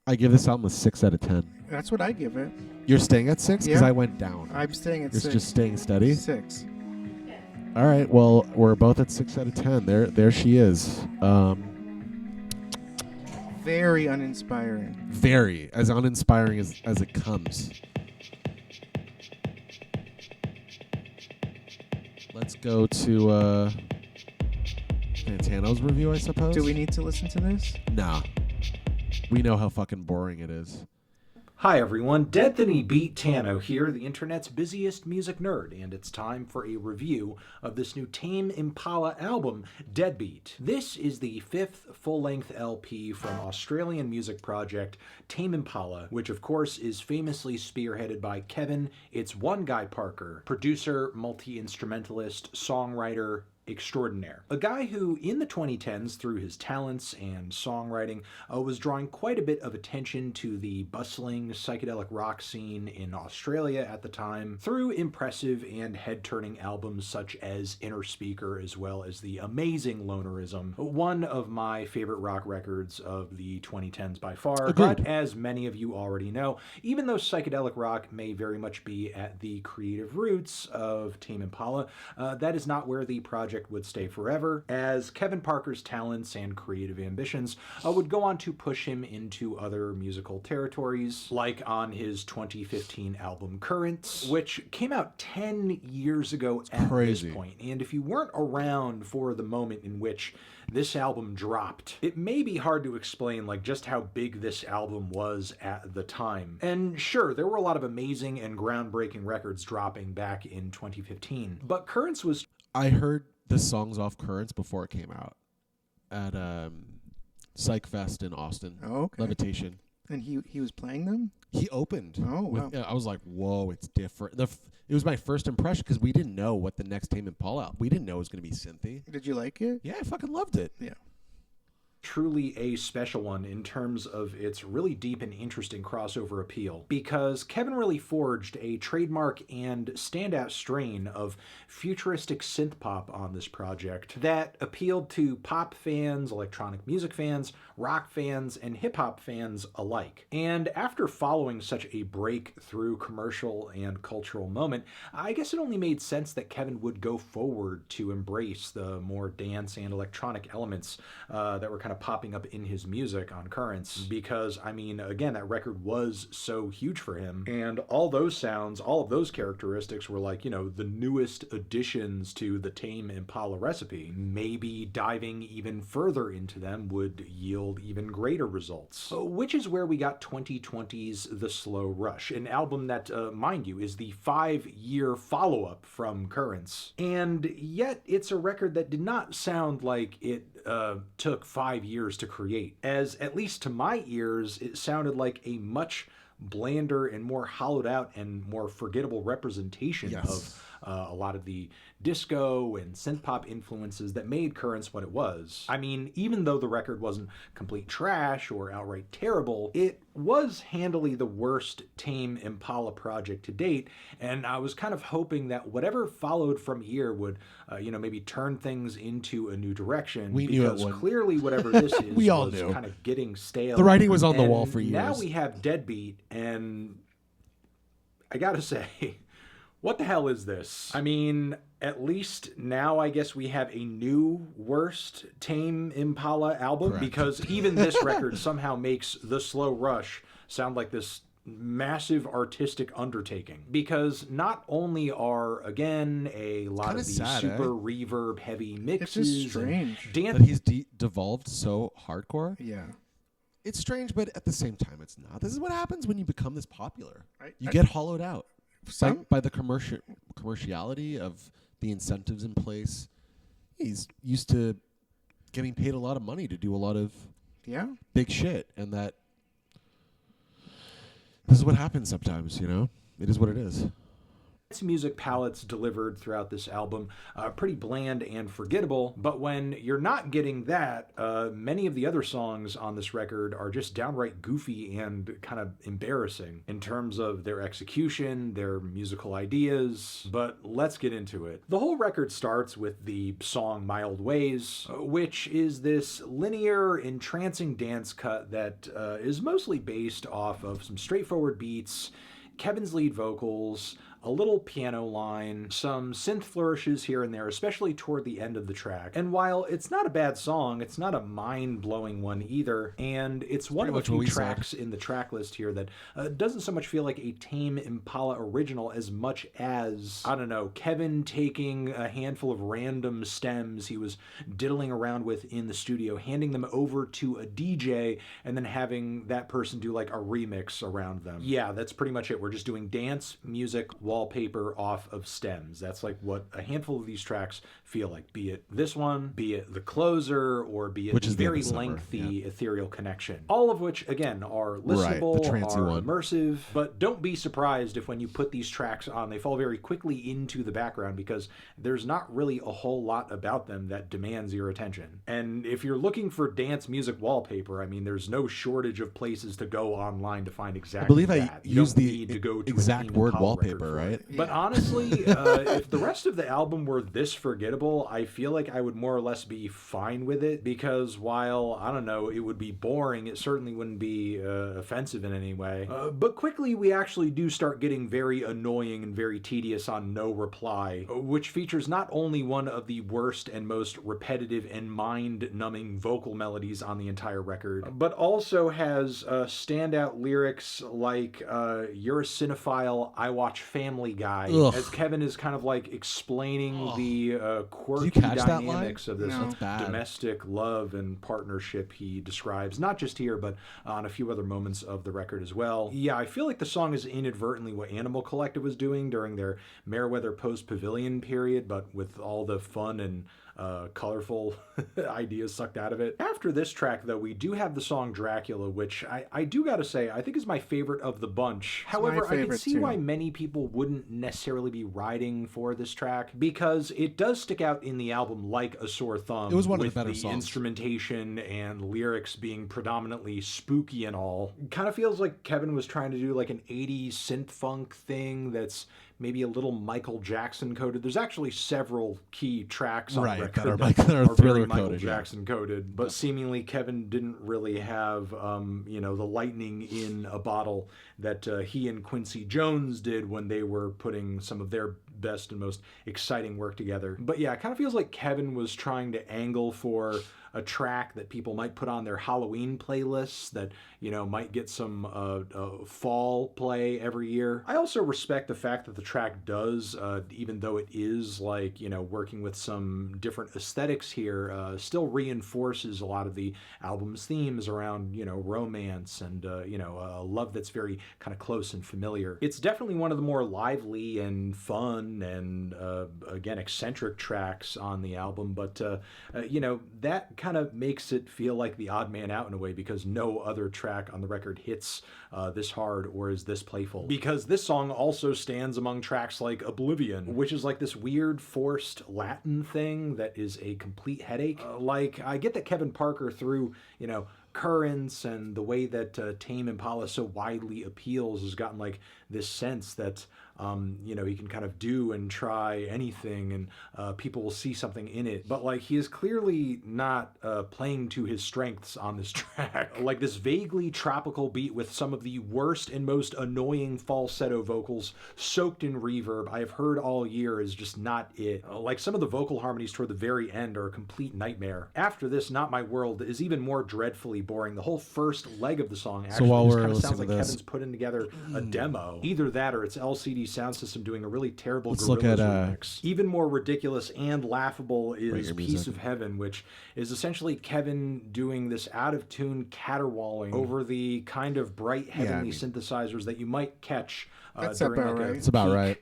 I give this album a 6 out of 10. That's what I give it. You're staying at 6? Because I went down. I'm staying at 6. You're just staying steady? 6. All right, well, we're both at 6 out of 10. There she is. Very uninspiring. Very. As uninspiring as it comes. Let's go to Fantano's review, I suppose. Do we need to listen to this? Nah. We know how fucking boring it is. Hi everyone, Anthony Fantano here, the internet's busiest music nerd, and it's time for a review of this new Tame Impala album, Deadbeat. This is the 5th full-length LP from Australian music project Tame Impala, which of course is famously spearheaded by Kevin It's One Guy Parker, producer, multi-instrumentalist, songwriter, extraordinaire. A guy who, in the 2010s, through his talents and songwriting, was drawing quite a bit of attention to the bustling psychedelic rock scene in Australia at the time, through impressive and head-turning albums such as Inner Speaker, as well as the amazing Lonerism, one of my favorite rock records of the 2010s by far. Agreed. But as many of you already know, even though psychedelic rock may very much be at the creative roots of Tame Impala, that is not where the project would stay forever, as Kevin Parker's talents and creative ambitions would go on to push him into other musical territories, like on his 2015 album Currents, which came out 10 years ago at this point. And if you weren't around for the moment in which this album dropped, it may be hard to explain like just how big this album was at the time. And sure, there were a lot of amazing and groundbreaking records dropping back in 2015, but Currents was... I heard the songs off Currents before it came out at Psych Fest in Austin. Oh, okay. Levitation. And he was playing them? He opened. Oh, wow. I was like, whoa, it's different. It was my first impression because we didn't know what the next Tame Impala album. We didn't know it was going to be synthy. Did you like it? Yeah, I fucking loved it. Yeah. Truly a special one in terms of its really deep and interesting crossover appeal, because Kevin really forged a trademark and standout strain of futuristic synth pop on this project that appealed to pop fans, electronic music fans, rock fans, and hip-hop fans alike. And after following such a breakthrough commercial and cultural moment, I guess it only made sense that Kevin would go forward to embrace the more dance and electronic elements that were kind of popping up in his music on Currents, because, I mean, again, that record was so huge for him, and all those sounds, all of those characteristics were like, you know, the newest additions to the Tame Impala recipe. Maybe diving even further into them would yield even greater results. Which is where we got 2020's The Slow Rush, an album that, mind you, is the 5-year follow-up from Currents. And yet, it's a record that did not sound like it took 5 years to create, as at least to my ears, it sounded like a much blander and more hollowed out and more forgettable representation of a lot of the disco and synth pop influences that made Currents what it was. I mean, even though the record wasn't complete trash or outright terrible, it was handily the worst Tame Impala project to date, and I was kind of hoping that whatever followed from here would, maybe turn things into a new direction. We knew it would. Clearly whatever this is we all was knew. Kind of getting stale. The writing was on the wall for years. Now we have Deadbeat, and I gotta say, what the hell is this? I mean, at least now I guess we have a new worst Tame Impala album. Correct. Because even this record somehow makes The Slow Rush sound like this massive artistic undertaking, because not only are, again, a lot of these super reverb heavy mixes. It's just strange that he's devolved so hardcore. Yeah. It's strange, but at the same time, it's not. This is what happens when you become this popular. You get hollowed out by the commerciality of the incentives in place. He's used to getting paid a lot of money to do a lot of big shit, and that this is what happens sometimes, you know? It is what it is. Music palettes delivered throughout this album pretty bland and forgettable, but when you're not getting that, many of the other songs on this record are just downright goofy and kind of embarrassing in terms of their execution, their musical ideas, but let's get into it. The whole record starts with the song Mild Ways, which is this linear, entrancing dance cut that is mostly based off of some straightforward beats, Kevin's lead vocals, a little piano line, some synth flourishes here and there, especially toward the end of the track. And while it's not a bad song, it's not a mind-blowing one either, and it's one of the few tracks in the track list here that doesn't so much feel like a Tame Impala original as much as, I don't know, Kevin taking a handful of random stems he was diddling around with in the studio, handing them over to a DJ, and then having that person do like a remix around them. Yeah, that's pretty much it. We're just doing dance, music, wallpaper off of stems. That's like what a handful of these tracks feel like, be it this one, be it the closer, or be it the very lengthy ethereal connection. All of which, again, are listenable, are immersive, but don't be surprised if when you put these tracks on, they fall very quickly into the background, because there's not really a whole lot about them that demands your attention. And if you're looking for dance music wallpaper, I mean, there's no shortage of places to go online to find exactly that. I use the exact word wallpaper, right? But honestly, if the rest of the album were this forgettable, I feel like I would more or less be fine with it, because while, I don't know, it would be boring, it certainly wouldn't be offensive in any way. But quickly, we actually do start getting very annoying and very tedious on No Reply, which features not only one of the worst and most repetitive and mind-numbing vocal melodies on the entire record, but also has standout lyrics like, "You're a cinephile, I watch Family Guy," as Kevin is kind of like explaining the quirky dynamics of this domestic love and partnership he describes, not just here, but on a few other moments of the record as well. Yeah, I feel like the song is inadvertently what Animal Collective was doing during their Meriwether post-Pavilion period, but with all the fun and colorful ideas sucked out of it. After this track, though, we do have the song Dracula, which I do gotta say, I think is my favorite of the bunch. However, I can see why many people wouldn't necessarily be riding for this track, because it does stick out in the album like a sore thumb. It was one of the better songs. With the instrumentation and lyrics being predominantly spooky and all. Kind of feels like Kevin was trying to do like an 80s synth funk thing that's maybe a little Michael Jackson coded. There's actually several key tracks on the record that are very Michael Jackson coded, but seemingly Kevin didn't really have, the lightning in a bottle that he and Quincy Jones did when they were putting some of their best and most exciting work together. But yeah, it kind of feels like Kevin was trying to angle for a track that people might put on their Halloween playlists that, might get some fall play every year. I also respect the fact that the track does, even though it is like, working with some different aesthetics here, still reinforces a lot of the album's themes around, romance and, a love that's very kind of close and familiar. It's definitely one of the more lively and fun and, again, eccentric tracks on the album, but, that kind of makes it feel like the odd man out in a way, because no other track on the record hits this hard or is this playful. Because this song also stands among tracks like Oblivion, which is like this weird forced Latin thing that is a complete headache. I get that Kevin Parker, through, currents and the way that Tame Impala so widely appeals, has gotten like this sense that He can kind of do and try anything, and people will see something in it. But like, he is clearly not playing to his strengths on this track. Like, this vaguely tropical beat with some of the worst and most annoying falsetto vocals soaked in reverb I have heard all year is just not it. Like, some of the vocal harmonies toward the very end are a complete nightmare. After this, Not My World is even more dreadfully boring. The whole first leg of the song actually just kind of sounds like Kevin's putting together a demo. Either that or it's LCD sound system doing a really terrible Gorillaz remix. Even more ridiculous and laughable is Piece of Heaven, which is essentially Kevin doing this out-of-tune caterwauling over the kind of bright heavenly synthesizers that you might catch during like a That's about right.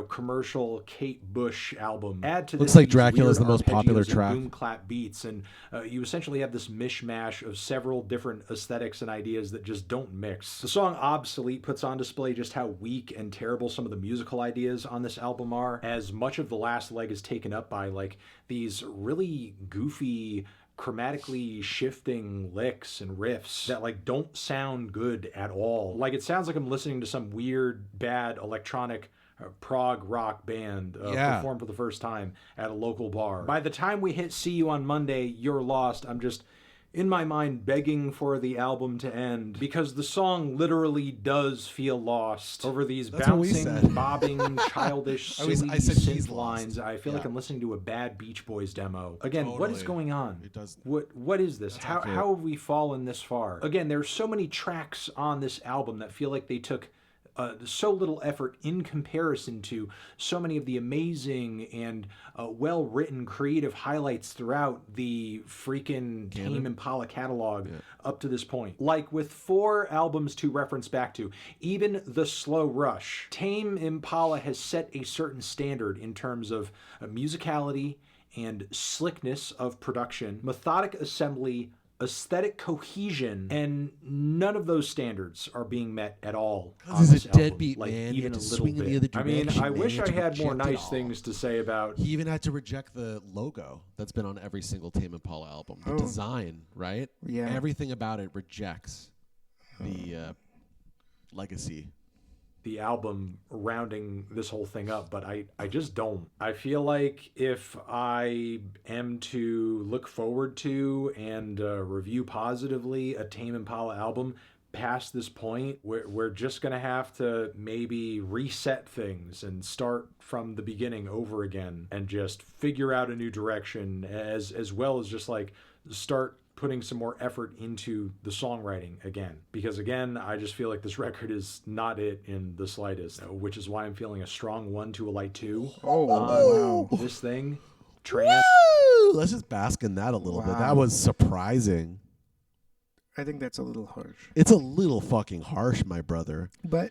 Commercial Kate Bush album. Add to this, looks like Dracula is the most popular track. Boom clap beats, and you essentially have this mishmash of several different aesthetics and ideas that just don't mix. The song Obsolete puts on display just how weak and terrible some of the musical ideas on this album are, as much of the last leg is taken up by like these really goofy, chromatically shifting licks and riffs that like don't sound good at all. Like, it sounds like I'm listening to some weird, bad electronic prog rock band perform for the first time at a local bar. By the time we hit See You on Monday, You're Lost, I'm just in my mind begging for the album to end, because the song literally does feel lost over these bouncing, bobbing, childish, silly synth lines. I feel like I'm listening to a bad Beach Boys demo. Again, what is going on? It does. What is this? How have we fallen this far? Again, there's so many tracks on this album that feel like they took so little effort in comparison to so many of the amazing and well-written creative highlights throughout the freaking Tame Impala catalog up to this point. Like, with 4 albums to reference back to, even The Slow Rush, Tame Impala has set a certain standard in terms of musicality and slickness of production, methodic assembly, aesthetic cohesion, and none of those standards are being met at all. This is a deadbeat, like, man. Even a little swing bit. In the other direction, I wish I had more nice things to say about. He even had to reject the logo that's been on every single Tame Impala album. The design, right? Yeah. Everything about it rejects the legacy. The album rounding this whole thing up, but I just don't. I feel like if I am to look forward to and review positively a Tame Impala album past this point, we're just gonna have to maybe reset things and start from the beginning over again and just figure out a new direction, as well as just like start putting some more effort into the songwriting again. Because again, I just feel like this record is not it in the slightest, which is why I'm feeling a strong 1 to a light 2. Wow. This thing. Trans. Let's just bask in that a little bit. That was surprising. I think that's a little harsh. It's a little fucking harsh, my brother. But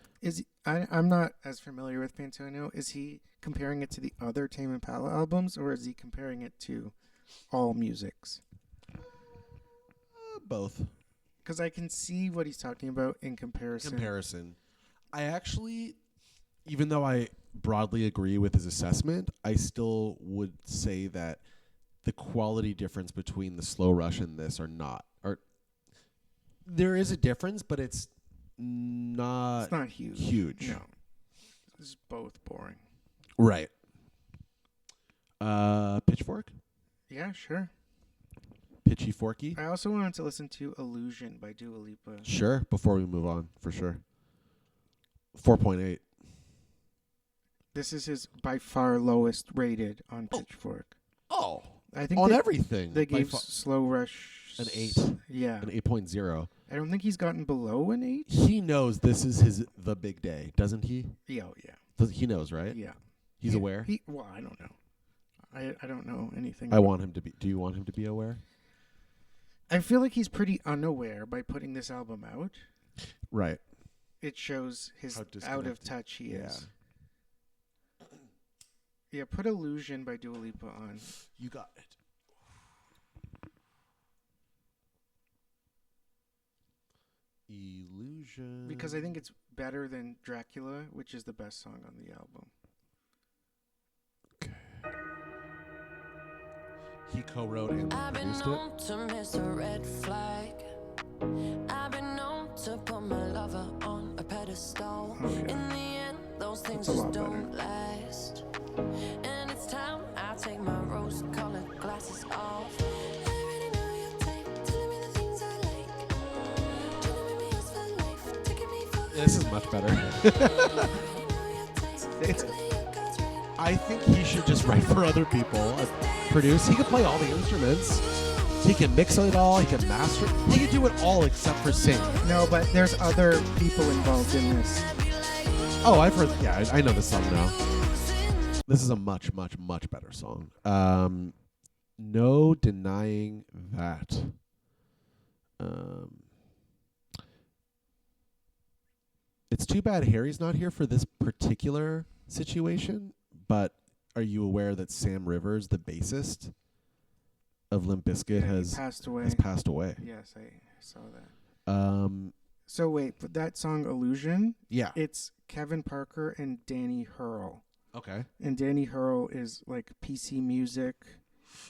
I'm not as familiar with Fantano. Is he comparing it to the other Tame Impala albums, or is he comparing it to all musics? Both. Because I can see what he's talking about in comparison. I actually, even though I broadly agree with his assessment, I still would say that the quality difference between the Slow Rush and this there is a difference, but it's not huge. No. This is both boring. Right. Pitchfork? Yeah, sure. Pitchy Forky? I also wanted to listen to Illusion by Dua Lipa. Sure, before we move on, for sure. 4.8. This is his by far lowest rated on Pitchfork. Oh. I think on everything. They gave Slow Rush an 8. Yeah. An 8.0. I don't think he's gotten below an 8. He knows this is the big day, doesn't he? Yeah. He knows, right? Yeah. He's aware? Well, I don't know. I don't know anything. I want him to be. Do you want him to be aware? I feel like he's pretty unaware by putting this album out. Right. It shows his out of touch he is. Yeah, put Illusion by Dua Lipa on. You got it. Illusion. Because I think it's better than Dracula, which is the best song on the album. Okay. He co-wrote and produced it. I've been known to miss a red flag. I've been known to put my lover on a pedestal. In the end, Those things just don't last. And it's time I take my rose-colored glasses off. I already know your type, telling me the things I like. Chilling with me is for life, taking me for This is much better. I think he should just write for other people, produce. He could play all the instruments. He can mix it all. He can master it. He can do it all except for sing. No, but there's other people involved in this. Oh, I've heard. Yeah, I know this song now. This is a much, much, much better song. No denying that. It's too bad Harry's not here for this particular situation, but are you aware that Sam Rivers, the bassist of Limp Bizkit, has passed away? Yes, I saw that. So wait, but that song Illusion? Yeah. It's Kevin Parker and Danny Hurl. Okay. And Danny Hurl is like PC music.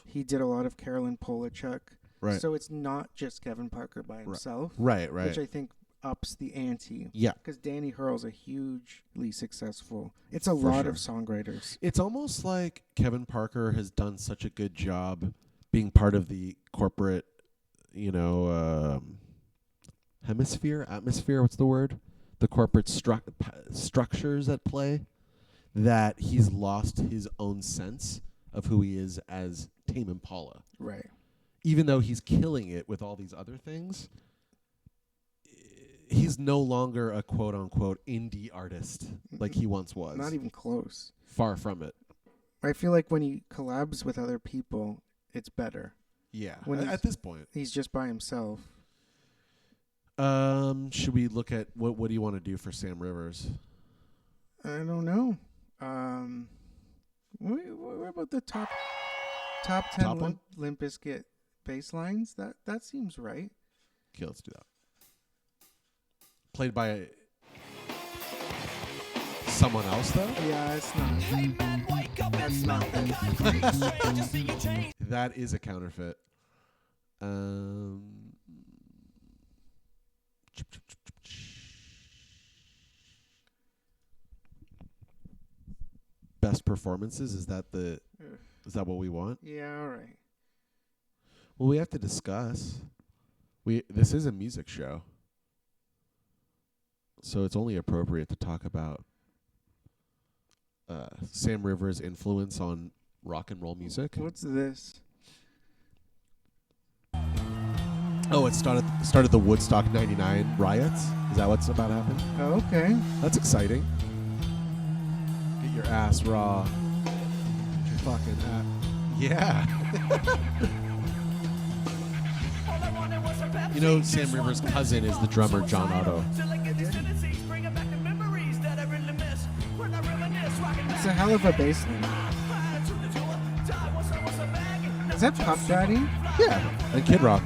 He did a lot of Carolyn Polachuk. Right. So it's not just Kevin Parker by himself. Right. Which I think ups the ante. Yeah. Because Danny Hurl's a hugely successful. It's a lot of songwriters. It's almost like Kevin Parker has done such a good job being part of the corporate, atmosphere, what's the word? The corporate structures at play, that he's lost his own sense of who he is as Tame Impala. Right. Even though he's killing it with all these other things, he's no longer a quote-unquote indie artist like he once was. Not even close. Far from it. I feel like when he collabs with other people, it's better. Yeah, at this point. He's just by himself. Should we look at what do you want to do for Sam Rivers? I don't know. What about the top 10 Limp Bizkit bass lines? That seems right. Okay, let's do that. Played by someone else, though? Yeah, it's not. That's not it. That is a counterfeit. Best performances, is that what we want? Yeah, all right. Well, we have to discuss. This is a music show, so it's only appropriate to talk about Sam Rivers' influence on rock and roll music. What's this? Oh, it started the Woodstock '99 riots. Is that what's about to happen? Oh, okay. That's exciting. Get your ass raw. Get your fucking ass. Yeah. You know, Sam Rivers' cousin is the drummer John Otto. It's a hell of a bass line. Is that Puff Daddy? Yeah, and Kid Rock.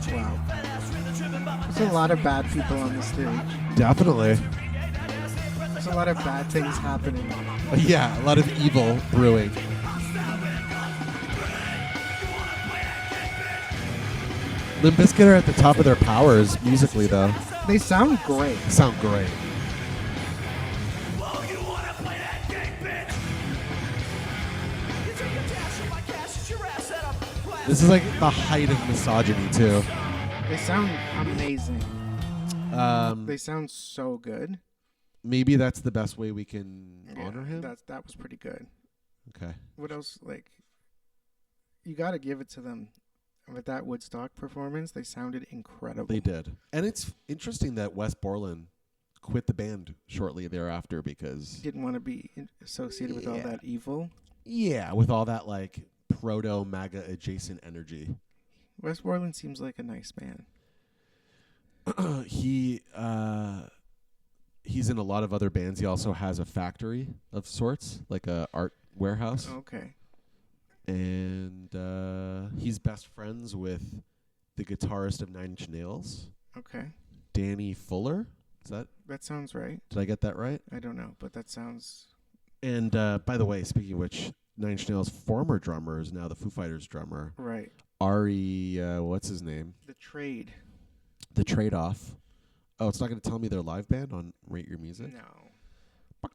Wow. There's a lot of bad people on the stage. Definitely. There's a lot of bad things happening. Yeah, a lot of evil brewing. Limp Bizkit are at the top of their powers musically, though. They sound great. Sound great. This is like the height of misogyny, too. They sound amazing. They sound so good. Maybe that's the best way we can honor him. That was pretty good. Okay. What else? You got to give it to them. With that Woodstock performance, they sounded incredible. They did. And it's interesting that Wes Borland quit the band shortly thereafter because... Didn't want to be associated with all that evil. Yeah, with all that, proto-MAGA adjacent energy. Wes Borland seems like a nice man. He's in a lot of other bands. He also has a factory of sorts, like a art warehouse. Okay. And he's best friends with the guitarist of Nine Inch Nails. Okay. Danny Fuller. That sounds right. Did I get that right? I don't know, but that sounds... And by the way, speaking of which, Nine Inch Nails' former drummer is now the Foo Fighters drummer. Right. Ari, what's his name? The Trade. The Trade-Off. Oh, it's not going to tell me their live band on Rate Your Music? No.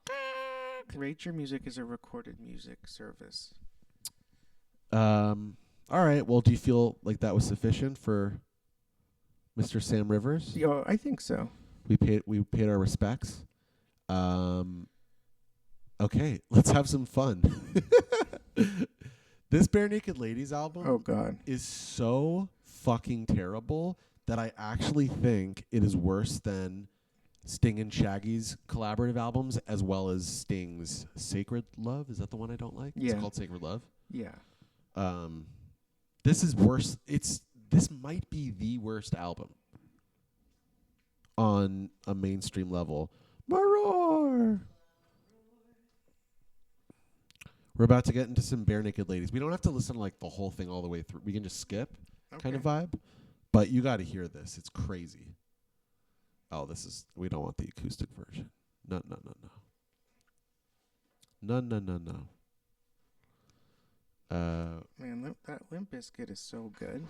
Rate Your Music is a recorded music service. All right. Well, do you feel like that was sufficient for Mr. Sam Rivers? Yeah, I think so. We paid our respects. Okay, let's have some fun. This Barenaked Ladies album is so fucking terrible that I actually think it is worse than Sting and Shaggy's collaborative albums, as well as Sting's Sacred Love. Is that the one I don't like? Yeah. It's called Sacred Love. Yeah. This is worse. This might be the worst album on a mainstream level. Maror! We're about to get into some Barenaked Ladies. We don't have to listen to like the whole thing all the way through. We can just skip kind of vibe. But you got to hear this. It's crazy. Oh, we don't want the acoustic version. No. Man, that Limp Bizkit is so good.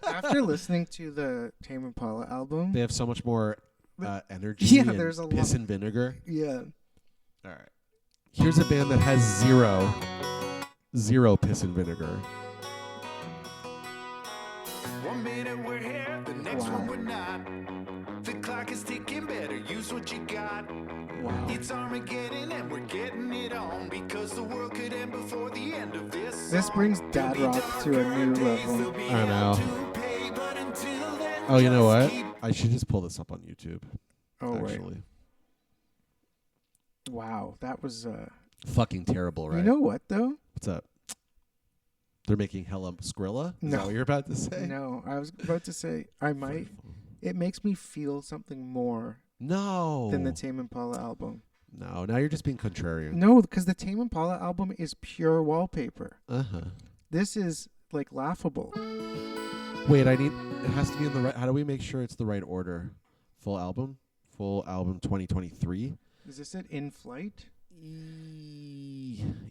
After listening to the Tame Impala album, they have so much more energy. Yeah, there's a piss and vinegar. Yeah. All right. Here's a band that has zero piss and vinegar. One minute we're here, the next one we're not. The clock is ticking, better use what you got. Wow. It's Armageddon and we're getting it on because the world could end before the end of this. This brings dad rock to a new level. I know. Oh, you know what? I should just pull this up on YouTube. Oh, actually. Right. Wow, that was fucking terrible, right? You know what though? What's up? They're making hella Skrilla? Is that what you're about to say? No, I was about to say I might. It makes me feel something more. Than the Tame Impala album. No, now you're just being contrarian. No, because the Tame Impala album is pure wallpaper. This is like laughable. Wait, it has to be in the right. How do we make sure it's the right order? Full album 2023. Is this it In Flight?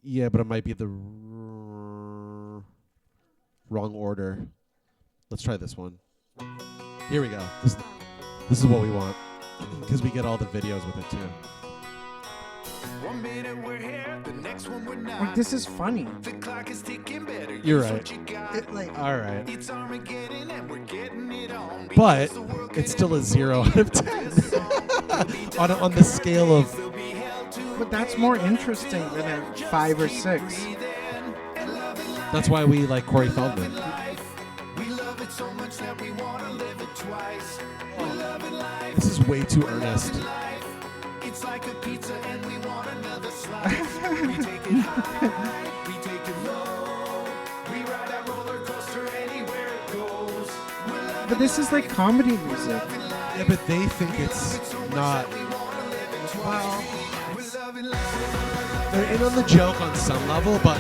Yeah, but it might be the wrong order. Let's try this one. Here we go. This is what we want because we get all the videos with it too. One minute we're here, the next one we're not. Like, this is funny. The clock is ticking, better You're use right. what you got. All right. It's Armageddon and we're getting it on. But it's still a 0 out of 10 on the scale of. But that's more interesting than a 5 or 6. That's why we like Corey Feldman. We love it so much that we want to live it twice. We love it life. This is way too earnest. It's like a pizza and we want another slice. We take it high, we take it low. We ride that roller coaster anywhere it goes. But this is like comedy music. Yeah, but they think it's not. Well, they're in on the joke on some level, but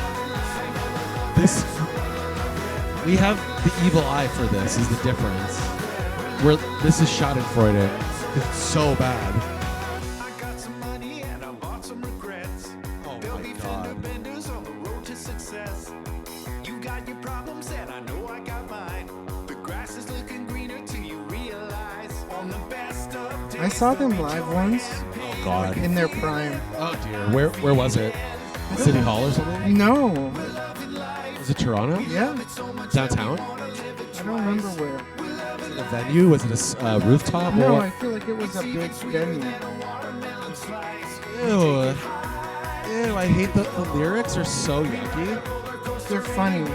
we have the evil eye for this is the difference. This is Schadenfreude. It's so bad. I got some money and I bought some regrets. Oh There'll my be God. fender benders on the road to success. You got your problems and I know I got mine. The grass is looking greener till you realize on the best of days. I saw them live once. Oh God. In their prime. Oh dear. Where was it? City Hall or something? No. Was it Toronto? Yeah. Downtown? I don't remember where. Was it a venue? Was it a rooftop? No, or I feel like it was a big venue. Ew. Ew, I hate the lyrics are so yucky. They're funny.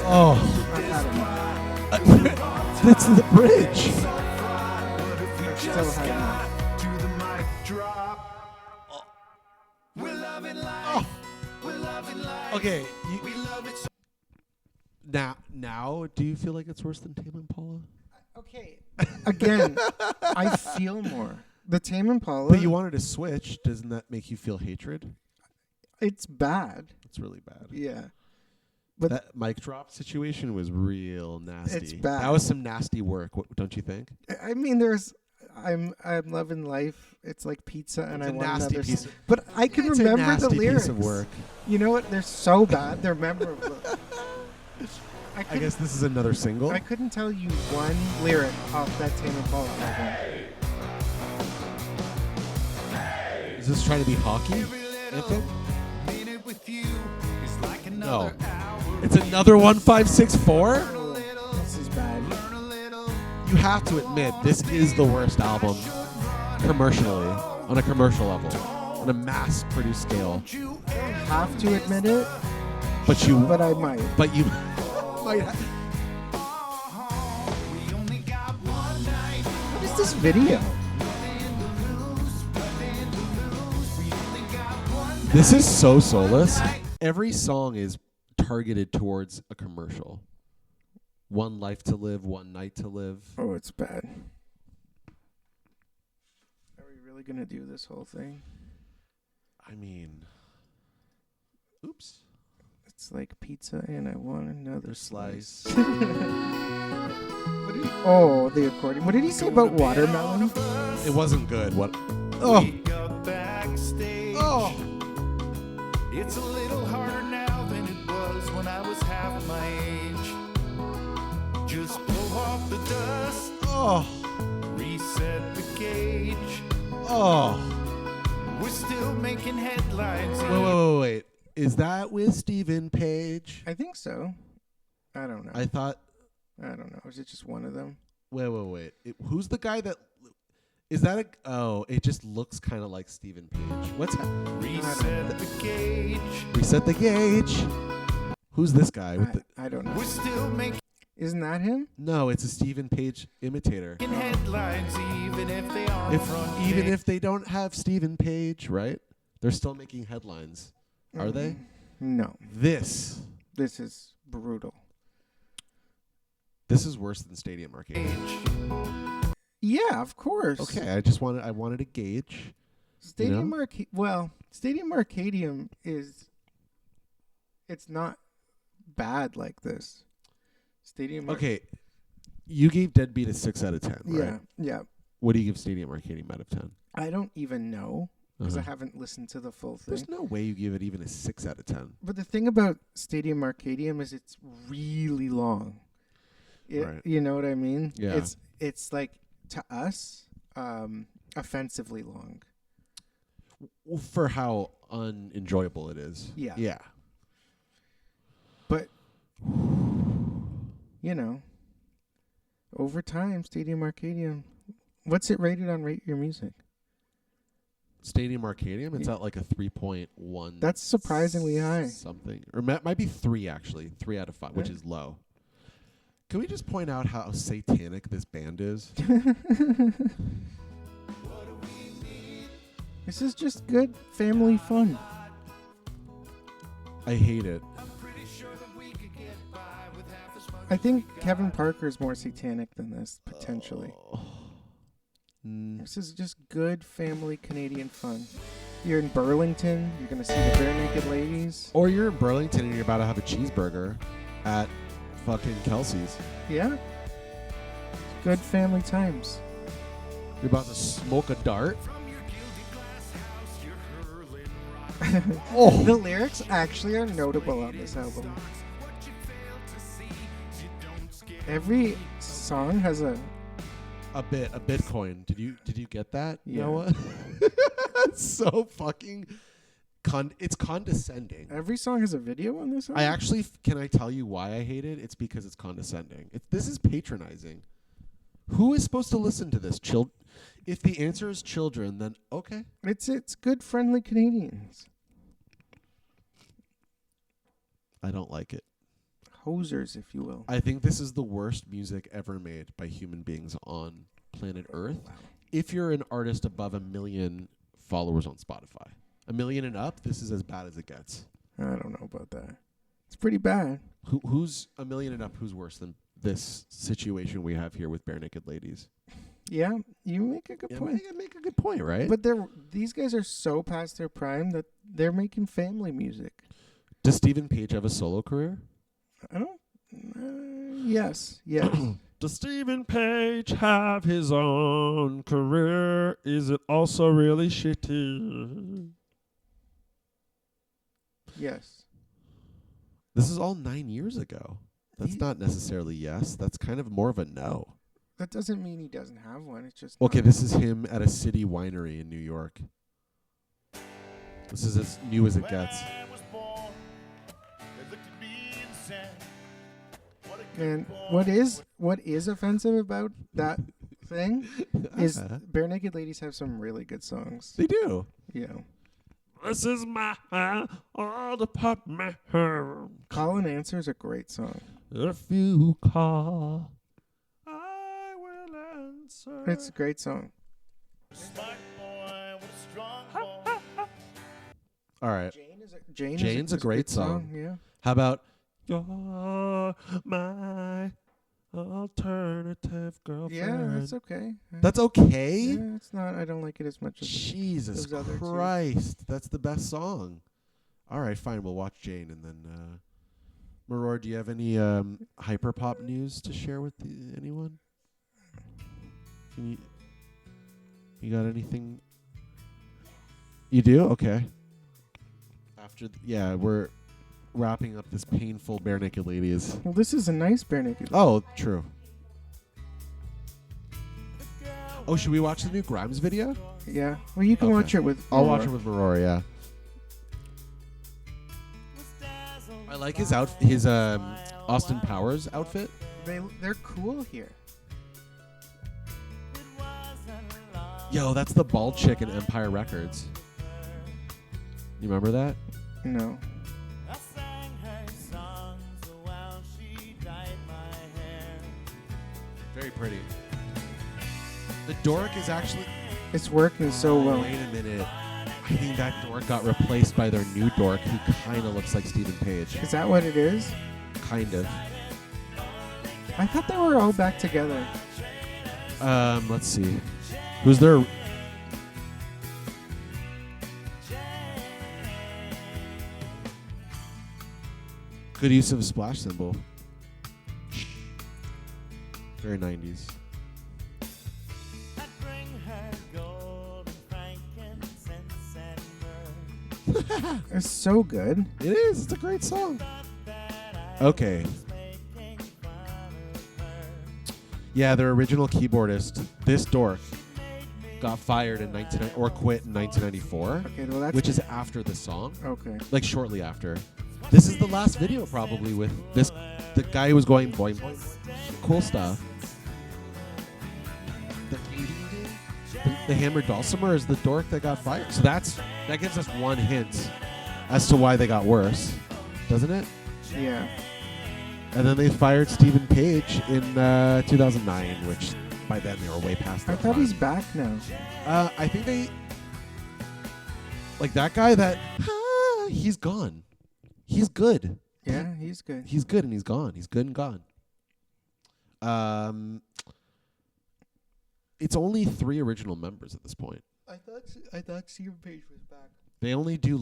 Oh. That's the bridge. Still had Okay. Now, do you feel like it's worse than Tame Impala? Okay. Again, I feel more. The Tame Impala. But you wanted to switch. Doesn't that make you feel hatred? It's bad. It's really bad. Yeah. But that mic drop situation was real nasty. It's bad. That was some nasty work, don't you think? I mean, I'm loving life. It's like pizza, and It's I a want nasty another. piece. But I can It's a remember nasty the lyrics. piece of work. You know what? They're so bad. They're memorable. I guess this is another single. I couldn't tell you one lyric off that Tame Impala album. Is this trying to be hockey? No. It's another 1564? This is bad. You have to admit, this is the worst album commercially, on a commercial level, on a mass-produced scale. I have to admit it, But I might. But you might have. What is this video? This is so soulless. Every song is targeted towards a commercial. One life to live, one night to live. Oh, it's bad. Are we really going to do this whole thing? I mean, oops. It's like pizza and I want another slice. Oh, the accordion. What did he say about watermelon? it wasn't good. What? Oh. Oh. It's a little harder now than it was when I was half my age. Just blow off the dust. Oh. Reset the gauge. Oh. We're still making headlines. Wait. Is that with Stephen Page? I think so. I don't know. I thought. I don't know. Is it just one of them? Wait. Who's the guy that? Is that a? Oh, it just looks kind of like Stephen Page. What's Reset the gauge. Reset the gauge. Who's this guy? I don't know. We're still making Isn't that him? No, it's a Stephen Page imitator. headlines, even if they aren't Even if they don't have Stephen Page, right? They're still making headlines. Are they? No. This is brutal. This is worse than Stadium Arcade. Yeah, of course. Okay, I wanted to gauge. Stadium Arcadium it's not bad like this. Okay, you gave Deadbeat a 6 out of 10, right? Yeah. What do you give Stadium Arcadium out of 10? I don't even know because I haven't listened to the full thing. There's no way you give it even a 6 out of 10. But the thing about Stadium Arcadium is it's really long. Right. You know what I mean? Yeah. It's like, to us, offensively long. For how unenjoyable it is. Yeah. Yeah. But, over time, Stadium Arcadium, what's it rated on Rate Your Music? Stadium Arcadium, it's at like a 3.1. That's surprisingly high. Something. Or might be 3, actually. 3 out of 5, which is low. Can we just point out how satanic this band is? This is just good family fun. I hate it. I think Kevin Parker is more satanic than this, potentially. This is just good family Canadian fun. You're in Burlington, you're going to see the Barenaked Ladies. Or you're in Burlington and you're about to have a cheeseburger at fucking Kelsey's. Yeah. Good family times. You're about to smoke a dart. The lyrics actually are notable on this album. Every song has a Bitcoin. Did you get that, Yeah. Noah? It's so fucking it's condescending. Every song has a video on this album? Can I tell you why I hate it? It's because it's condescending. This is patronizing. Who is supposed to listen to this? If the answer is children, then okay. It's good friendly Canadians. I don't like it. Hosers, if you will. I think this is the worst music ever made by human beings on planet Earth. Wow. If you're an artist above 1 million followers on Spotify. 1 million and up, this is as bad as it gets. I don't know about that. It's pretty bad. Who's 1 million and up? Who's worse than this situation we have here with Barenaked Ladies? Yeah, you make a good point. Make a good point, right? But these guys are so past their prime that they're making family music. Does Stephen Page have a solo career? I don't. Yes. Does Stephen Page have his own career? Is it also really shitty? Yes. This is all 9 years ago. That's not necessarily yes. That's kind of more of a no. That doesn't mean he doesn't have one. It's just okay. This is him at a city winery in New York. This is as new as it gets. And what is offensive about that thing is Barenaked Ladies have some really good songs. They do. Yeah. This is my all the pop man. Call and Answer is a great song. If you call, I will answer. It's a great song. All right. Jane's a great song. Yeah. How about You're my alternative girlfriend? Yeah, that's okay. That's okay? Yeah, it's not. I don't like it as much as Jesus those other Christ. Two. That's the best song. All right, fine. We'll watch Jane and then Maror, do you have any hyperpop news to share with anyone? You got anything? You do? Okay. We're wrapping up this painful Barenaked Ladies. Well, this is a nice Barenaked Ladies. Oh, true. Oh, should we watch the new Grimes video? Yeah. Well, you can watch it with I'll watch it with Aurora, yeah. I like his his Austin Powers outfit. They're cool here. Yo, that's the bald chick in Empire Records. You remember that? No. Very pretty. The dork is actually... It's working so well. Wait a minute. I think that dork got replaced by their new dork who kind of looks like Stephen Page. Is that what it is? Kind of. I thought they were all back together. Let's see. Who's their... Good use of a splash cymbal. Very 90s. It's so good. It is. It's a great song. Okay. Yeah, their original keyboardist, this dork, got fired in quit in 1994, okay, well which is after the song. Okay. Like shortly after. This is the last video probably with this. The guy who was going boing boing. Cool stuff. The hammered dulcimer is the dork that got fired. So that gives us one hint as to why they got worse, doesn't it? Yeah. And then they fired Stephen Page in 2009, which by then they were way past that. I thought he's back now. I think they... Like that guy that... he's gone. He's good. Yeah, he's good. He's good and he's gone. He's good and gone. It's only 3 original members at this point. I thought Stephen Page was back. They only do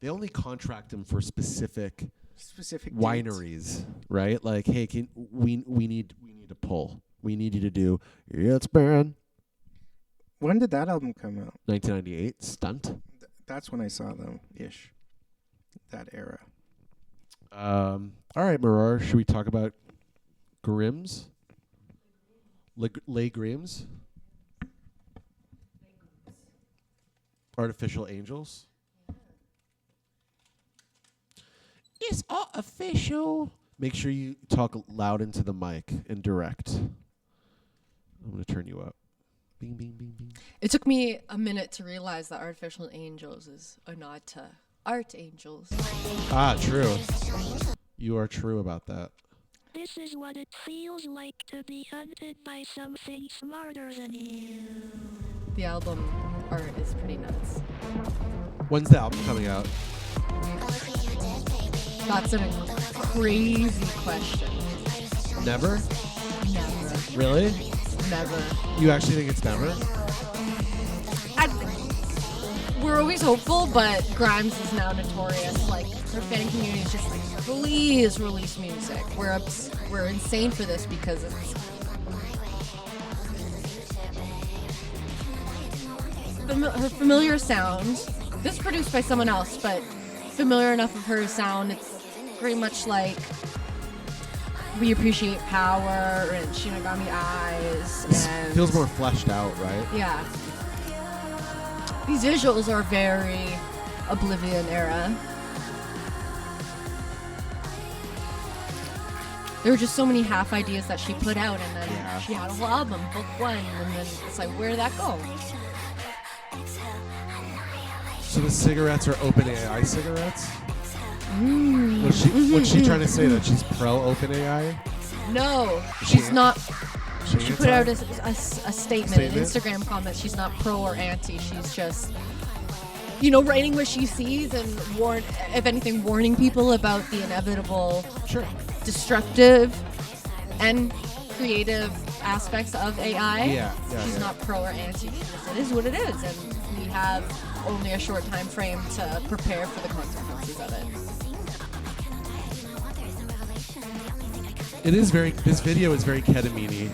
They only contract him for specific wineries, dates. Right? Like, hey, we need a pull. We need you to do It's Baron. When did that album come out? 1998. Stunt. That's when I saw them ish. That era. All right, Maror, should we talk about Grims? Les Grims? Artificial Angels? It's all official. Make sure you talk loud into the mic and direct. I'm going to turn you up. Bing, bing, bing, bing. It took me a minute to realize that Artificial Angels is a nod to Art Angels. Ah, true. You are true about that. This is what it feels like to be hunted by something smarter than you. The album art is pretty nuts. When's the album coming out? That's a crazy question. Never? Never. Really? Never. You actually think it's never? we're always hopeful, but Grimes is now notorious. Like, her fan community is just like, please release music. We're insane for this because it's her familiar sound. This is produced by someone else, but familiar enough of her sound. It's very much like We Appreciate Power and Shinigami Eyes. And feels more fleshed out, right? Yeah. These visuals are very Oblivion era. There were just so many half ideas that she put out, and then she had a whole album, book one, and then it's like, where did that go? So the cigarettes are OpenAI cigarettes? What's she trying to say, that she's pro OpenAI? No, she's not. She put out a statement, an Instagram comment. She's not pro or anti. She's just, writing what she sees and if anything, warning people about the inevitable, destructive and creative aspects of AI. She's not pro or anti. It is what it is, and we have only a short time frame to prepare for the consequences of it. This video is very ketamine-y.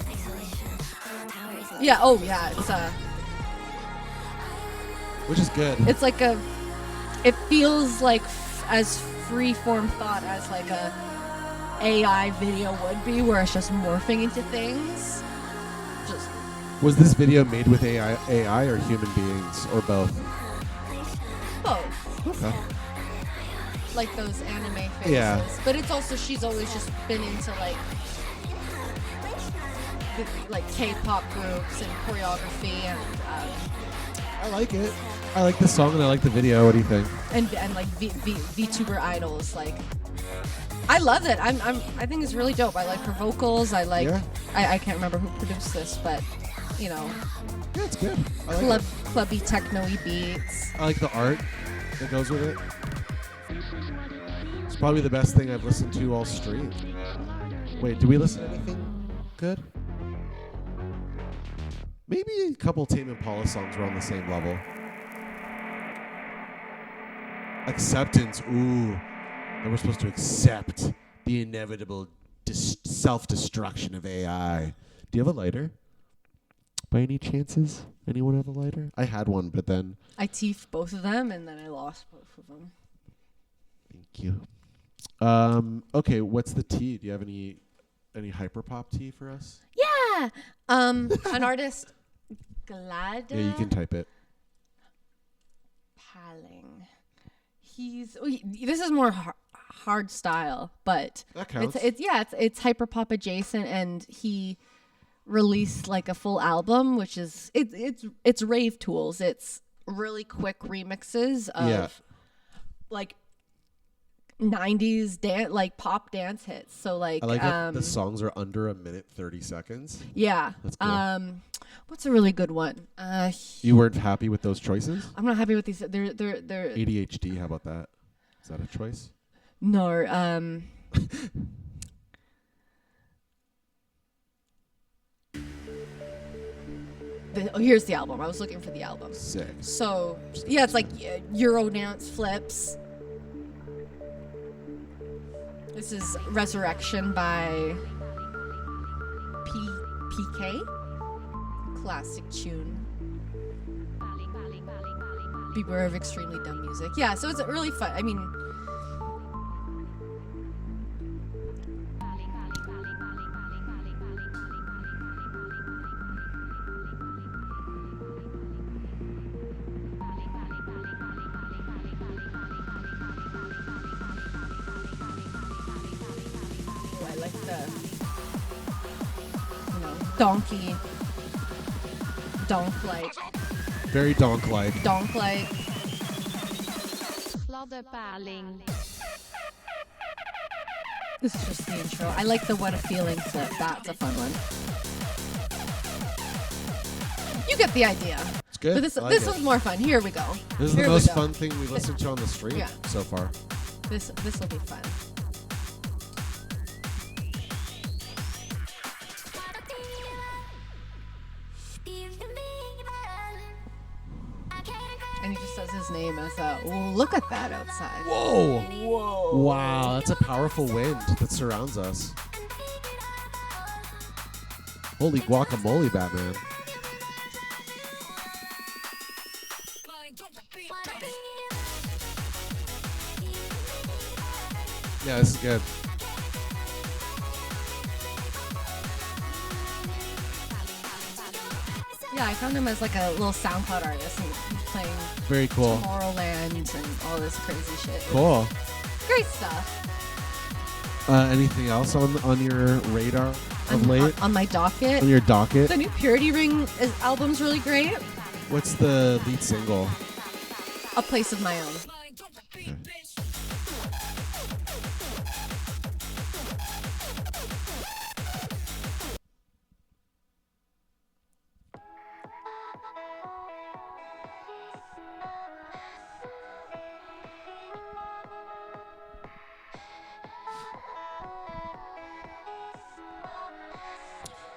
Yeah, it's which is good. It's like it feels like as free-form thought as like a AI video would be, where it's just morphing into things. Was this video made with AI or human beings, or both? Both. Okay. Like those anime faces. Yeah. But it's also, she's always just been into like K-pop groups and choreography, and I like it. I like the song and I like the video. What do you think? And like VTuber idols, like I love it. I think it's really dope. I like her vocals. I like I can't remember who produced this, but yeah, it's good. I like clubby techno-y beats. I like the art that goes with it. It's probably the best thing I've listened to all stream. Wait, do we listen to anything good? Maybe a couple Tame Impala songs were on the same level. Acceptance. Ooh. And we're supposed to accept the inevitable self-destruction of AI. Do you have a lighter? By any chances? Anyone have a lighter? I had one, but then... I teethed both of them, and then I lost both of them. Thank you. Okay, what's the tea? Do you have any hyperpop tea for us? Yeah! An artist, Glad. Yeah, you can type it. Paling. This is more hard style, but that counts. It's hyperpop adjacent, and he released like a full album, which is it's rave tools. It's really quick remixes of like 90s pop dance hits. So like I like that the songs are under 1:30. Yeah. That's cool. What's a really good one? You weren't happy with those choices? I'm not happy with these. They're ADHD, how about that? Is that a choice? No, here's the album. I was looking for the album. Sick. So, yeah, it's like Eurodance flips. This is Resurrection by PK. Classic tune. Beware of extremely dumb music. Yeah, so it's really fun. I mean... I like the, donkey, donk-like. Very donk-like. Donk-like. This is just the intro. I like the What a Feeling clip. That's a fun one. You get the idea. It's good. But this one's more fun. Here we go. This is the most fun thing we've listened to on the stream so far. This will be fun. And he just says his name as a, look at that outside. Whoa. Whoa. Wow, that's a powerful wind that surrounds us. Holy guacamole, Batman. Yeah, this is good. Yeah, I found him as like a little SoundCloud artist and he's playing Very cool. Tomorrowland and all this crazy shit. Cool. Great stuff. Anything else on your radar of late? On my docket. On your docket? The new Purity Ring album's really great. What's the lead single? A Place of My Own. Okay.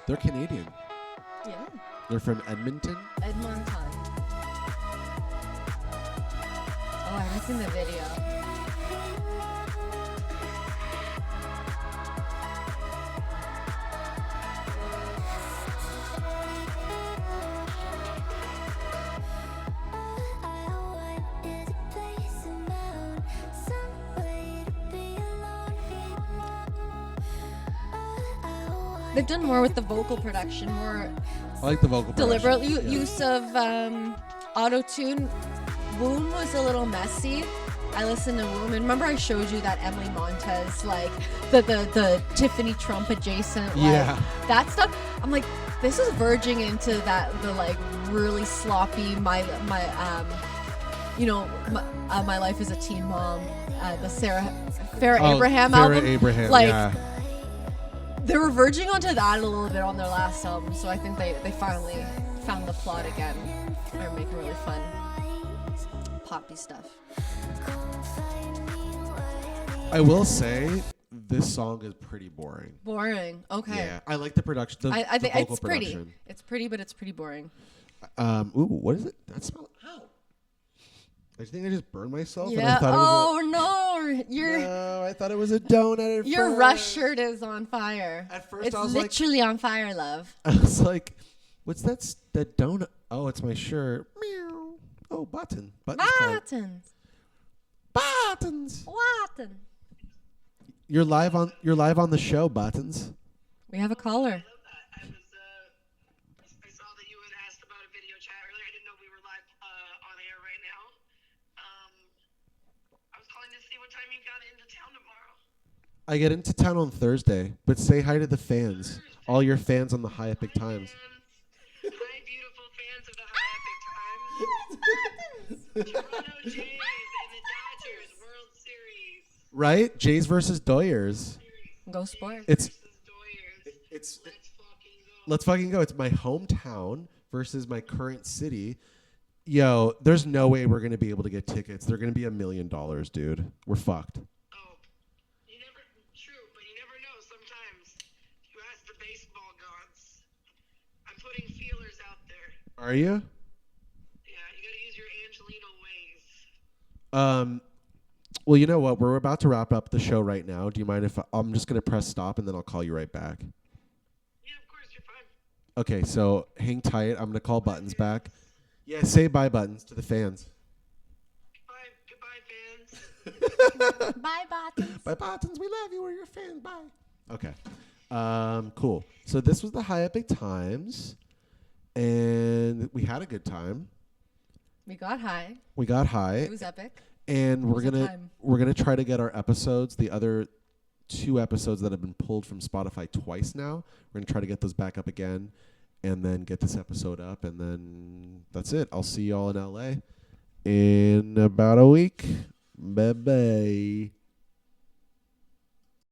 They're Canadian. Yeah. They're from Edmonton. Edmonton. Oh, I haven't seen the video. They've done more with the vocal production, more I like the vocal deliberate production. use of auto-tune. Womb was a little messy. I listened to Womb, and remember I showed you that Emily Montez, like the Tiffany Trump adjacent, like that stuff. I'm like, this is verging into the like really sloppy my life as a teen mom, the Farrah Abraham album. Abraham, like, yeah. They were verging onto that a little bit on their last album, so I think they finally found the plot again. They're making really fun poppy stuff. I will say this song is pretty boring. Boring. Okay. Yeah, I like the production. I think the vocal it's production. pretty. It's pretty, but it's pretty boring. Ooh, what is it? That smell? Ow! I think I just burned myself. Yeah. And I thought No, I thought it was a donut. Your Rush shirt is on fire. At first, it's I was literally on fire, love. I was like, "What's that donut?" Oh, it's my shirt. Meow. Oh, button. Buttons. Buttons. Button. You're live on the show, Buttons. We have a caller. I saw that you had asked about a video chat earlier. I didn't know we were live on air right now. I was calling to see what time you got into town tomorrow. I get into town on Thursday, but say hi to the fans. All your fans on the High Epic Times. Hi, beautiful fans of the High Epic Times. Toronto Jays and the Dodgers World Series. Right? Jays versus Doyers. Go Sports. It's let's fucking go. It's my hometown versus my current city. Yo, there's no way we're gonna be able to get tickets. They're gonna be $1 million, dude. We're fucked. True, but you never know. Sometimes you ask the baseball gods. I'm putting feelers out there. Are you? Yeah, you gotta use your Angelino ways. Well, you know what? We're about to wrap up the show right now. Do you mind if I'm just gonna press stop and then I'll call you right back? Yeah, of course, you're fine. Okay, so hang tight. I'm gonna call Buttons back. Yeah, say bye, Buttons, to the fans. Goodbye, fans. Bye, Buttons. Bye, Buttons. We love you. We're your fans. Bye. Okay. Cool. So this was the High Epic Times, and we had a good time. We got high. It was epic. And we're gonna try to get our episodes, the other 2 episodes that have been pulled from Spotify twice now. We're gonna try to get those back up again, and then get this episode up, and then that's it. I'll see y'all in LA in about a week. Bye bye.